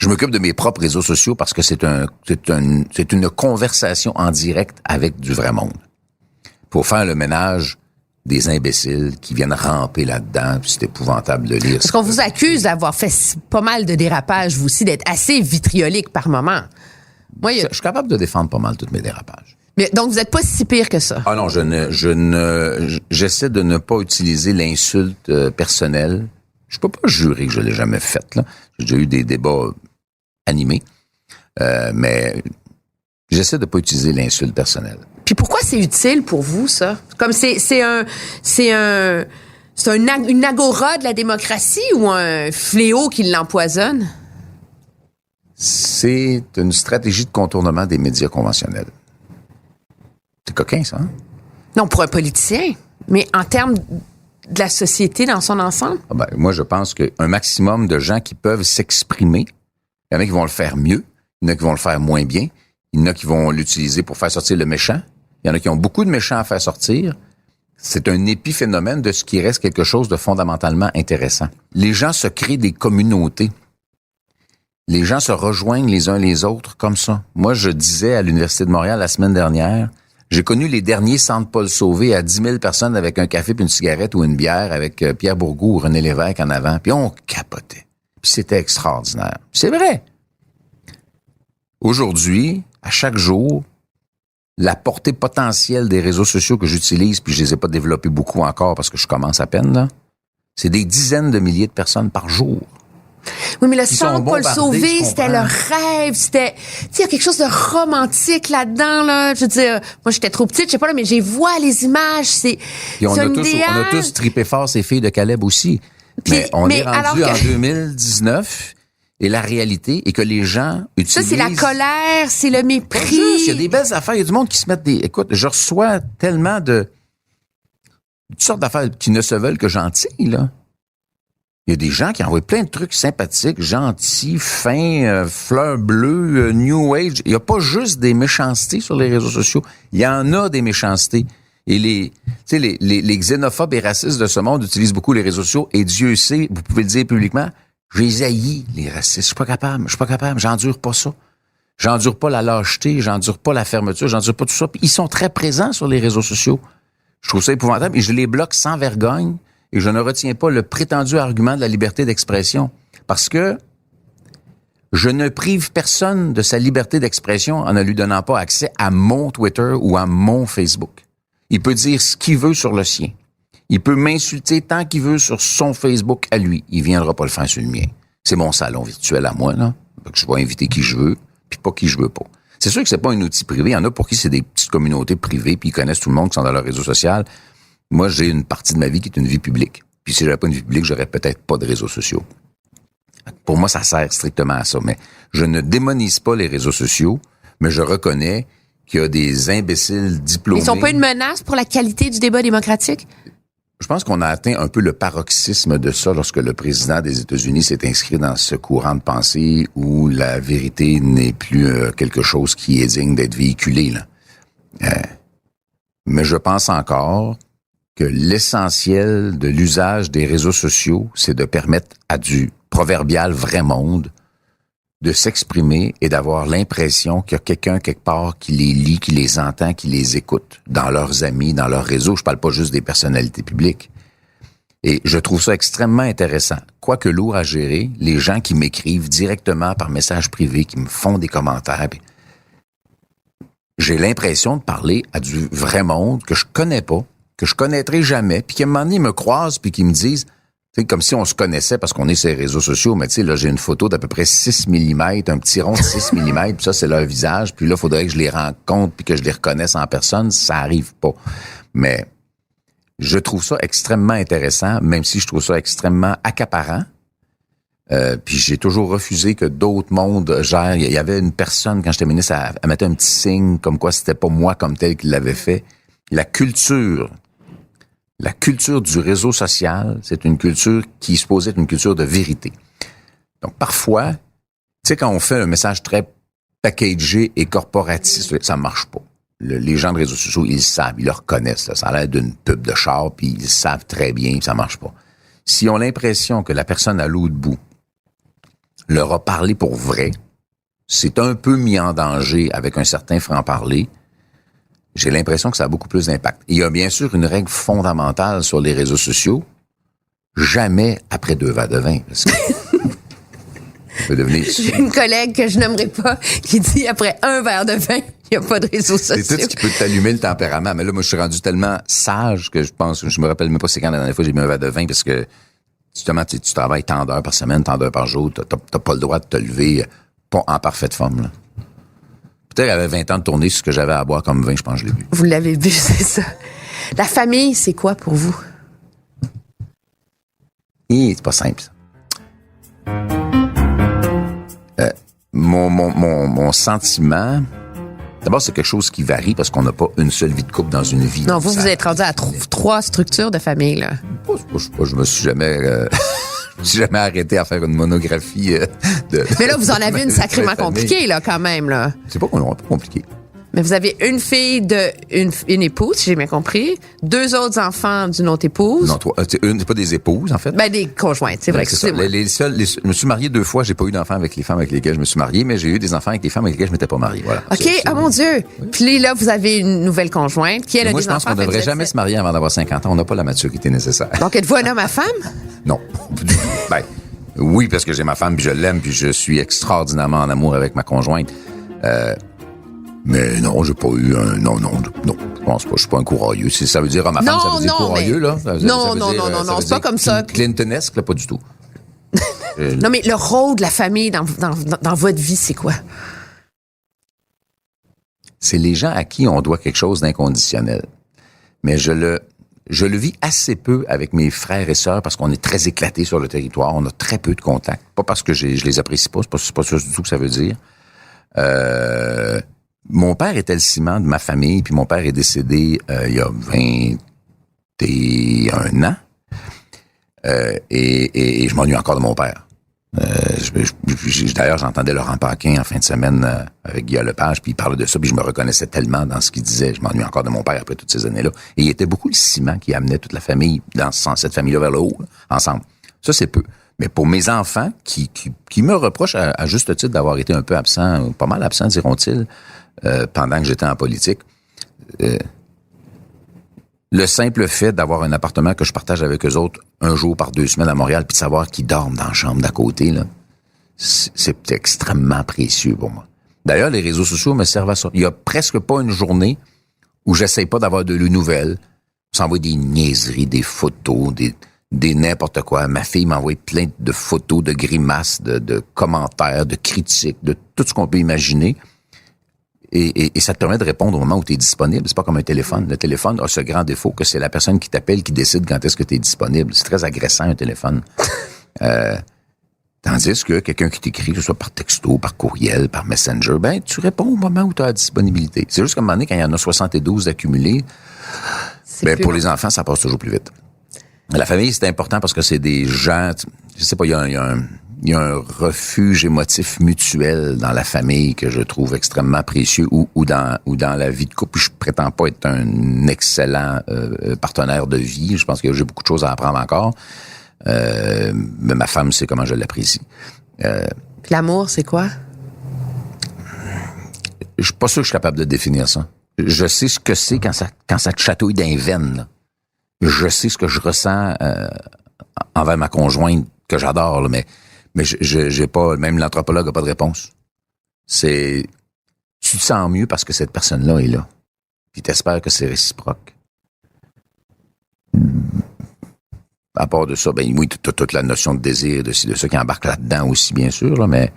Je m'occupe de mes propres réseaux sociaux parce que c'est une conversation en direct avec du vrai monde. Pour faire le ménage des imbéciles qui viennent ramper là-dedans, puis c'est épouvantable de lire. Parce qu'on vous accuse d'avoir fait pas mal de dérapages, vous aussi, d'être assez vitriolique par moment. Moi, Je suis capable de défendre pas mal tous mes dérapages. Mais donc, vous n'êtes pas si pire que ça. Ah non, j'essaie de ne pas utiliser l'insulte personnelle. Je peux pas jurer que je l'ai jamais faite, là. J'ai déjà eu des débats animés. Mais j'essaie de pas utiliser l'insulte personnelle. Puis pourquoi c'est utile pour vous, ça? Comme c'est une agora de la démocratie ou un fléau qui l'empoisonne? C'est une stratégie de contournement des médias conventionnels. C'est coquin, ça, hein? Non, pour un politicien. Mais en termes de la société dans son ensemble? Moi, je pense qu'un maximum de gens qui peuvent s'exprimer, il y en a qui vont le faire mieux, il y en a qui vont le faire moins bien, il y en a qui vont l'utiliser pour faire sortir le méchant, il y en a qui ont beaucoup de méchants à faire sortir. C'est un épiphénomène de ce qui reste quelque chose de fondamentalement intéressant. Les gens se créent des communautés. Les gens se rejoignent les uns les autres comme ça. Moi, je disais à l'Université de Montréal la semaine dernière, j'ai connu les derniers centres Paul Sauvé à 10 000 personnes avec un café puis une cigarette ou une bière avec Pierre Bourgault ou René Lévesque en avant, puis on capotait. Puis c'était extraordinaire. C'est vrai. Aujourd'hui, à chaque jour, la portée potentielle des réseaux sociaux que j'utilise, puis je les ai pas développés beaucoup encore parce que je commence à peine, là, c'est des dizaines de milliers de personnes par jour. Oui, mais le centre Paul Sauvé, c'était le rêve, c'était... Tu sais, il y a quelque chose de romantique là-dedans, là. Je veux dire, moi, j'étais trop petite, je sais pas, là, mais j'ai vu les images, c'est... Puis on a tous trippé fort ces filles de Caleb aussi. Mais on est rendu en 2019... Et la réalité est que les gens utilisent... Ça, c'est la colère, c'est le mépris. Il y a des belles affaires. Il y a du monde qui se mettent des... Écoute, je reçois tellement de... toutes sortes d'affaires qui ne se veulent que gentils, là. Il y a des gens qui envoient plein de trucs sympathiques, gentils, fins, fleurs bleues, New Age. Il n'y a pas juste des méchancetés sur les réseaux sociaux. Il y en a des méchancetés. Et les xénophobes et racistes de ce monde utilisent beaucoup les réseaux sociaux. Et Dieu sait, vous pouvez le dire publiquement... Je les haïs, les racistes. Je suis pas capable. J'endure pas ça. J'endure pas la lâcheté, j'endure pas la fermeture, j'endure pas tout ça. Puis ils sont très présents sur les réseaux sociaux. Je trouve ça épouvantable et je les bloque sans vergogne et je ne retiens pas le prétendu argument de la liberté d'expression. Parce que je ne prive personne de sa liberté d'expression en ne lui donnant pas accès à mon Twitter ou à mon Facebook. Il peut dire ce qu'il veut sur le sien. Il peut m'insulter tant qu'il veut sur son Facebook à lui. Il viendra pas le faire sur le mien. C'est mon salon virtuel à moi, là. Je vais inviter qui je veux, puis pas qui je veux pas. C'est sûr que c'est pas un outil privé. Il y en a pour qui c'est des petites communautés privées, puis ils connaissent tout le monde qui sont dans leur réseau social. Moi, j'ai une partie de ma vie qui est une vie publique. Puis si j'avais pas une vie publique, j'aurais peut-être pas de réseaux sociaux. Pour moi, ça sert strictement à ça. Mais je ne démonise pas les réseaux sociaux, mais je reconnais qu'il y a des imbéciles diplômés. Ils sont pas une menace pour la qualité du débat démocratique? Je pense qu'on a atteint un peu le paroxysme de ça lorsque le président des États-Unis s'est inscrit dans ce courant de pensée où la vérité n'est plus quelque chose qui est digne d'être véhiculé, là. Mais je pense encore que l'essentiel de l'usage des réseaux sociaux, c'est de permettre à du proverbial vrai monde de s'exprimer et d'avoir l'impression qu'il y a quelqu'un quelque part qui les lit, qui les entend, qui les écoute dans leurs amis, dans leurs réseaux. Je parle pas juste des personnalités publiques. Et je trouve ça extrêmement intéressant. Quoique lourd à gérer, les gens qui m'écrivent directement par message privé, qui me font des commentaires, j'ai l'impression de parler à du vrai monde que je connais pas, que je connaîtrai jamais, puis qu'à un moment donné, ils me croisent puis qu'ils me disent, tu sais, comme si on se connaissait parce qu'on est sur les réseaux sociaux, mais tu sais, là, j'ai une photo d'à peu près 6 mm, un petit rond de 6 mm, puis ça, c'est leur visage, puis là, il faudrait que je les rencontre puis que je les reconnaisse en personne, ça arrive pas. Mais je trouve ça extrêmement intéressant, même si je trouve ça extrêmement accaparant. Puis j'ai toujours refusé que d'autres mondes gèrent. Il y avait une personne, quand j'étais ministre, elle mettait un petit signe comme quoi c'était pas moi comme tel qui l'avait fait. La culture du réseau social, c'est une culture qui est supposée être une culture de vérité. Donc parfois, tu sais, quand on fait un message très packagé et corporatiste, ça marche pas. Les gens de réseaux sociaux, ils le savent, ils le reconnaissent. Là. Ça a l'air d'une pub de char, puis ils savent très bien, puis ça marche pas. S'ils ont l'impression que la personne à l'autre bout leur a parlé pour vrai, c'est un peu mis en danger avec un certain franc-parler, j'ai l'impression que ça a beaucoup plus d'impact. Il y a bien sûr une règle fondamentale sur les réseaux sociaux, jamais après 2 verres de vin, parce que ça peut devenir... J'ai une collègue que je nommerai pas qui dit après 1 verre de vin, il n'y a pas de réseaux sociaux. C'est tout ce qui peut t'allumer le tempérament. Mais là, moi, je suis rendu tellement sage que je me rappelle même pas c'est quand la dernière fois j'ai mis un verre de vin parce que, justement, tu travailles tant d'heures par semaine, tant d'heures par jour, t'as pas le droit de te lever pas en parfaite forme, là. Peut-être qu'elle avait 20 ans de tournée, ce que j'avais à boire comme vin, je pense que je l'ai bu. Vous l'avez bu, c'est ça. La famille, c'est quoi pour vous? C'est pas simple, ça. Mon sentiment... D'abord, c'est quelque chose qui varie parce qu'on n'a pas une seule vie de couple dans une vie. Non, vous êtes rendu à 3 structures de famille, là. Je me suis jamais... jamais arrêté à faire une monographie de... Mais là, vous en avez une sacrément compliquée, là, quand même, là. C'est pas compliqué. Mais vous avez une fille une épouse, si j'ai bien compris, 2 autres enfants d'une autre épouse. Non, 3. C'est pas des épouses, en fait. Ben, des conjointes, c'est vrai. Excusez-moi. Je me suis marié 2 fois, j'ai pas eu d'enfants avec les femmes avec lesquelles je me suis marié, mais j'ai eu des enfants avec des femmes avec lesquelles je m'étais pas marié, voilà. OK, mon Dieu. Oui. Puis là, vous avez une nouvelle conjointe qui, elle, a des enfants. Moi, je pense qu'on devrait jamais se marier avant d'avoir 50 ans. On n'a pas la maturité nécessaire. Donc, êtes-vous un homme à femme? Non. Ben, oui, parce que j'ai ma femme, puis je l'aime, puis je suis extraordinairement en amour avec ma conjointe. Mais non, j'ai pas eu un... Non, je pense pas. Je suis pas un courailleux. Si ça veut dire ma femme, ça veut dire courailleux, là? Non, c'est pas comme ça. Clintonesque, là, pas du tout. Non, mais le rôle de la famille dans votre vie, c'est quoi? C'est les gens à qui on doit quelque chose d'inconditionnel. Mais je le vis assez peu avec mes frères et sœurs parce qu'on est très éclatés sur le territoire. On a très peu de contacts. Pas parce que je les apprécie pas. C'est pas ça du tout que ça veut dire. Mon père était le ciment de ma famille, puis mon père est décédé il y a 21 ans. Et je m'ennuie encore de mon père. D'ailleurs, j'entendais Laurent Paquin en fin de semaine avec Guy Lepage, puis il parlait de ça, puis je me reconnaissais tellement dans ce qu'il disait. Je m'ennuie encore de mon père après toutes ces années-là. Et il était beaucoup le ciment qui amenait toute la famille, dans ce sens, cette famille-là vers le haut, là, ensemble. Ça, c'est peu. Mais pour mes enfants, qui me reprochent à juste titre d'avoir été un peu absent, pas mal absent, diront-ils, pendant que j'étais en politique, le simple fait d'avoir un appartement que je partage avec eux autres un jour par 2 semaines à Montréal, puis de savoir qu'ils dorment dans la chambre d'à côté, là, c'est extrêmement précieux pour moi. D'ailleurs, les réseaux sociaux me servent à ça. Il y a presque pas une journée où j'essaie pas d'avoir de nouvelles. On s'envoie des niaiseries, des photos, des n'importe quoi. Ma fille m'envoie plein de photos, de grimaces, de commentaires, de critiques, de tout ce qu'on peut imaginer. Et ça te permet de répondre au moment où tu es disponible. C'est pas comme un téléphone. Le téléphone a ce grand défaut que c'est la personne qui t'appelle qui décide quand est-ce que tu es disponible. C'est très agressant, un téléphone. Tandis que quelqu'un qui t'écrit, que ce soit par texto, par courriel, par Messenger, ben tu réponds au moment où tu as la disponibilité. C'est juste qu'à un moment donné, quand il y en a 72 accumulés, ben pour les enfants, ça passe toujours plus vite. La famille, c'est important parce que c'est des gens... Je sais pas, il y a il y a un refuge émotif mutuel dans la famille que je trouve extrêmement précieux ou dans la vie de couple. Je prétends pas être un excellent partenaire de vie. Je pense que j'ai beaucoup de choses à apprendre encore. Mais ma femme sait comment je l'apprécie. Puis l'amour, c'est quoi? Je suis pas sûr que je suis capable de définir ça. Je sais ce que c'est quand ça te chatouille dans les veines, là. Je sais ce que je ressens envers ma conjointe que j'adore, là, mais j'ai pas, même l'anthropologue a pas de réponse. Tu te sens mieux parce que cette personne-là est là. Puis t'espères que c'est réciproque. À part de ça, ben oui, t'as toute la notion de désir, de ça qui embarque là-dedans aussi, bien sûr, là, mais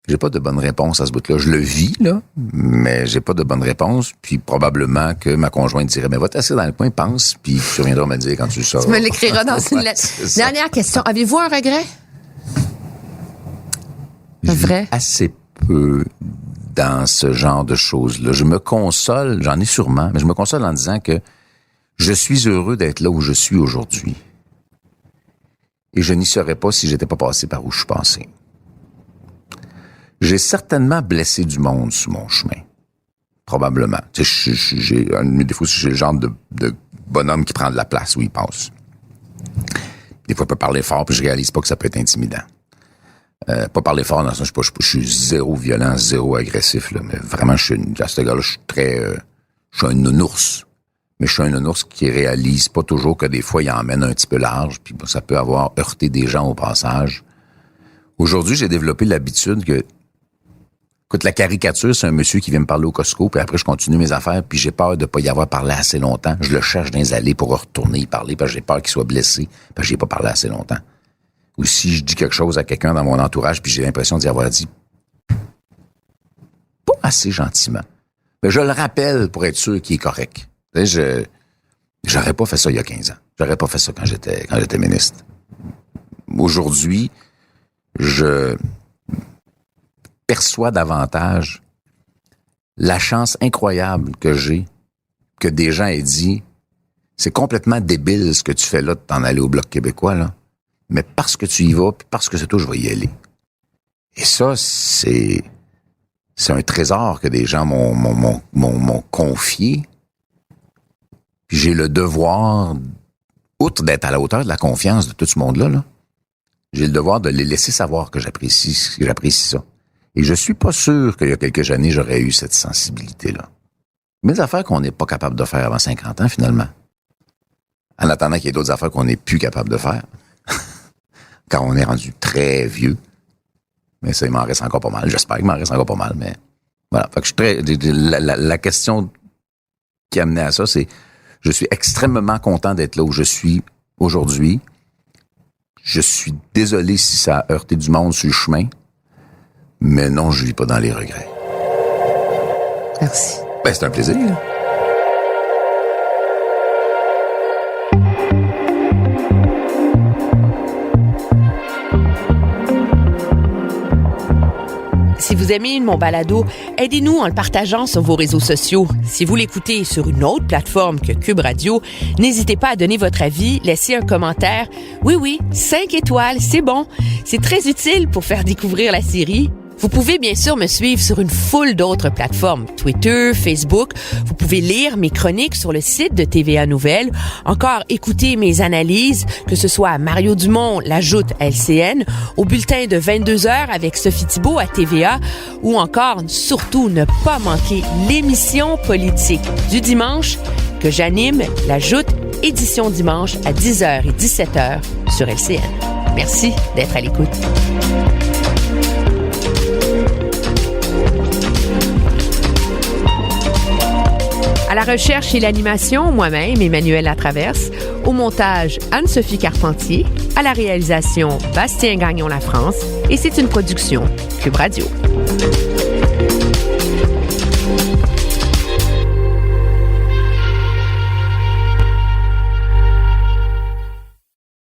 j'ai pas de bonne réponse à ce bout-là. Je le vis, là, mais j'ai pas de bonne réponse. Puis probablement que ma conjointe dirait, mais va t'asseoir dans le coin, pense, puis tu reviendras me dire quand tu le sauras. Tu me l'écriras dans une lettre. Dernière question. Avez-vous un regret? Vrai? Assez peu dans ce genre de choses-là. Je me console, j'en ai sûrement, mais je me console en disant que je suis heureux d'être là où je suis aujourd'hui. Et je n'y serais pas si j'étais pas passé par où je suis passé. J'ai certainement blessé du monde sur mon chemin. Probablement. Tu sais, j'ai un de mes défauts, c'est le genre de bonhomme qui prend de la place où il passe. Des fois, je peux parler fort, puis je réalise pas que ça peut être intimidant. Pas parler fort dans le sens, je suis zéro violent, zéro agressif, là, mais vraiment, à ce gars-là, je suis un nounours. Mais je suis un nounours qui réalise pas toujours que des fois, il emmène un petit peu large, puis ça peut avoir heurté des gens au passage. Aujourd'hui, j'ai développé l'habitude que, écoute, la caricature, c'est un monsieur qui vient me parler au Costco, puis après, je continue mes affaires, puis j'ai peur de pas y avoir parlé assez longtemps. Je le cherche dans les allées pour retourner y parler, parce que j'ai peur qu'il soit blessé, parce que j'ai pas parlé assez longtemps. Ou si je dis quelque chose à quelqu'un dans mon entourage, puis j'ai l'impression d'y avoir dit pas assez gentiment. Mais je le rappelle pour être sûr qu'il est correct. Tu sais, j'aurais pas fait ça il y a 15 ans. J'aurais pas fait ça quand j'étais ministre. Aujourd'hui, je perçois davantage la chance incroyable que j'ai que des gens aient dit c'est complètement débile ce que tu fais là de t'en aller au Bloc québécois, là. Mais parce que tu y vas, puis parce que c'est toi, je vais y aller. Et ça, c'est un trésor que des gens m'ont confié. Puis j'ai le devoir, outre d'être à la hauteur de la confiance de tout ce monde-là, là, j'ai le devoir de les laisser savoir que j'apprécie ça. Et je suis pas sûr qu'il y a quelques années, j'aurais eu cette sensibilité-là. Mais des affaires qu'on n'est pas capable de faire avant 50 ans, finalement. En attendant qu'il y ait d'autres affaires qu'on n'est plus capable de faire. Quand on est rendu très vieux. Mais ça, il m'en reste encore pas mal. J'espère qu'il m'en reste encore pas mal, mais voilà. Fait que la question qui a amené à ça, c'est je suis extrêmement content d'être là où je suis aujourd'hui. Je suis désolé si ça a heurté du monde sur le chemin, mais non, je vis pas dans les regrets. Merci. Ben, c'est un plaisir. Si vous aimez mon balado, aidez-nous en le partageant sur vos réseaux sociaux. Si vous l'écoutez sur une autre plateforme que Cube Radio, n'hésitez pas à donner votre avis, laisser un commentaire. Oui, 5 étoiles, c'est bon. C'est très utile pour faire découvrir la série. Vous pouvez bien sûr me suivre sur une foule d'autres plateformes, Twitter, Facebook. Vous pouvez lire mes chroniques sur le site de TVA Nouvelles. Encore écouter mes analyses, que ce soit à Mario Dumont, la Joute à LCN, au bulletin de 22h avec Sophie Thibault à TVA, ou encore, surtout, ne pas manquer l'émission politique du dimanche que j'anime, la Joute, édition dimanche à 10h et 17h sur LCN. Merci d'être à l'écoute. À la recherche et l'animation, moi-même, Emmanuelle Latraverse. Au montage, Anne-Sophie Carpentier. À la réalisation, Bastien Gagnon La France. Et c'est une production Cube Radio.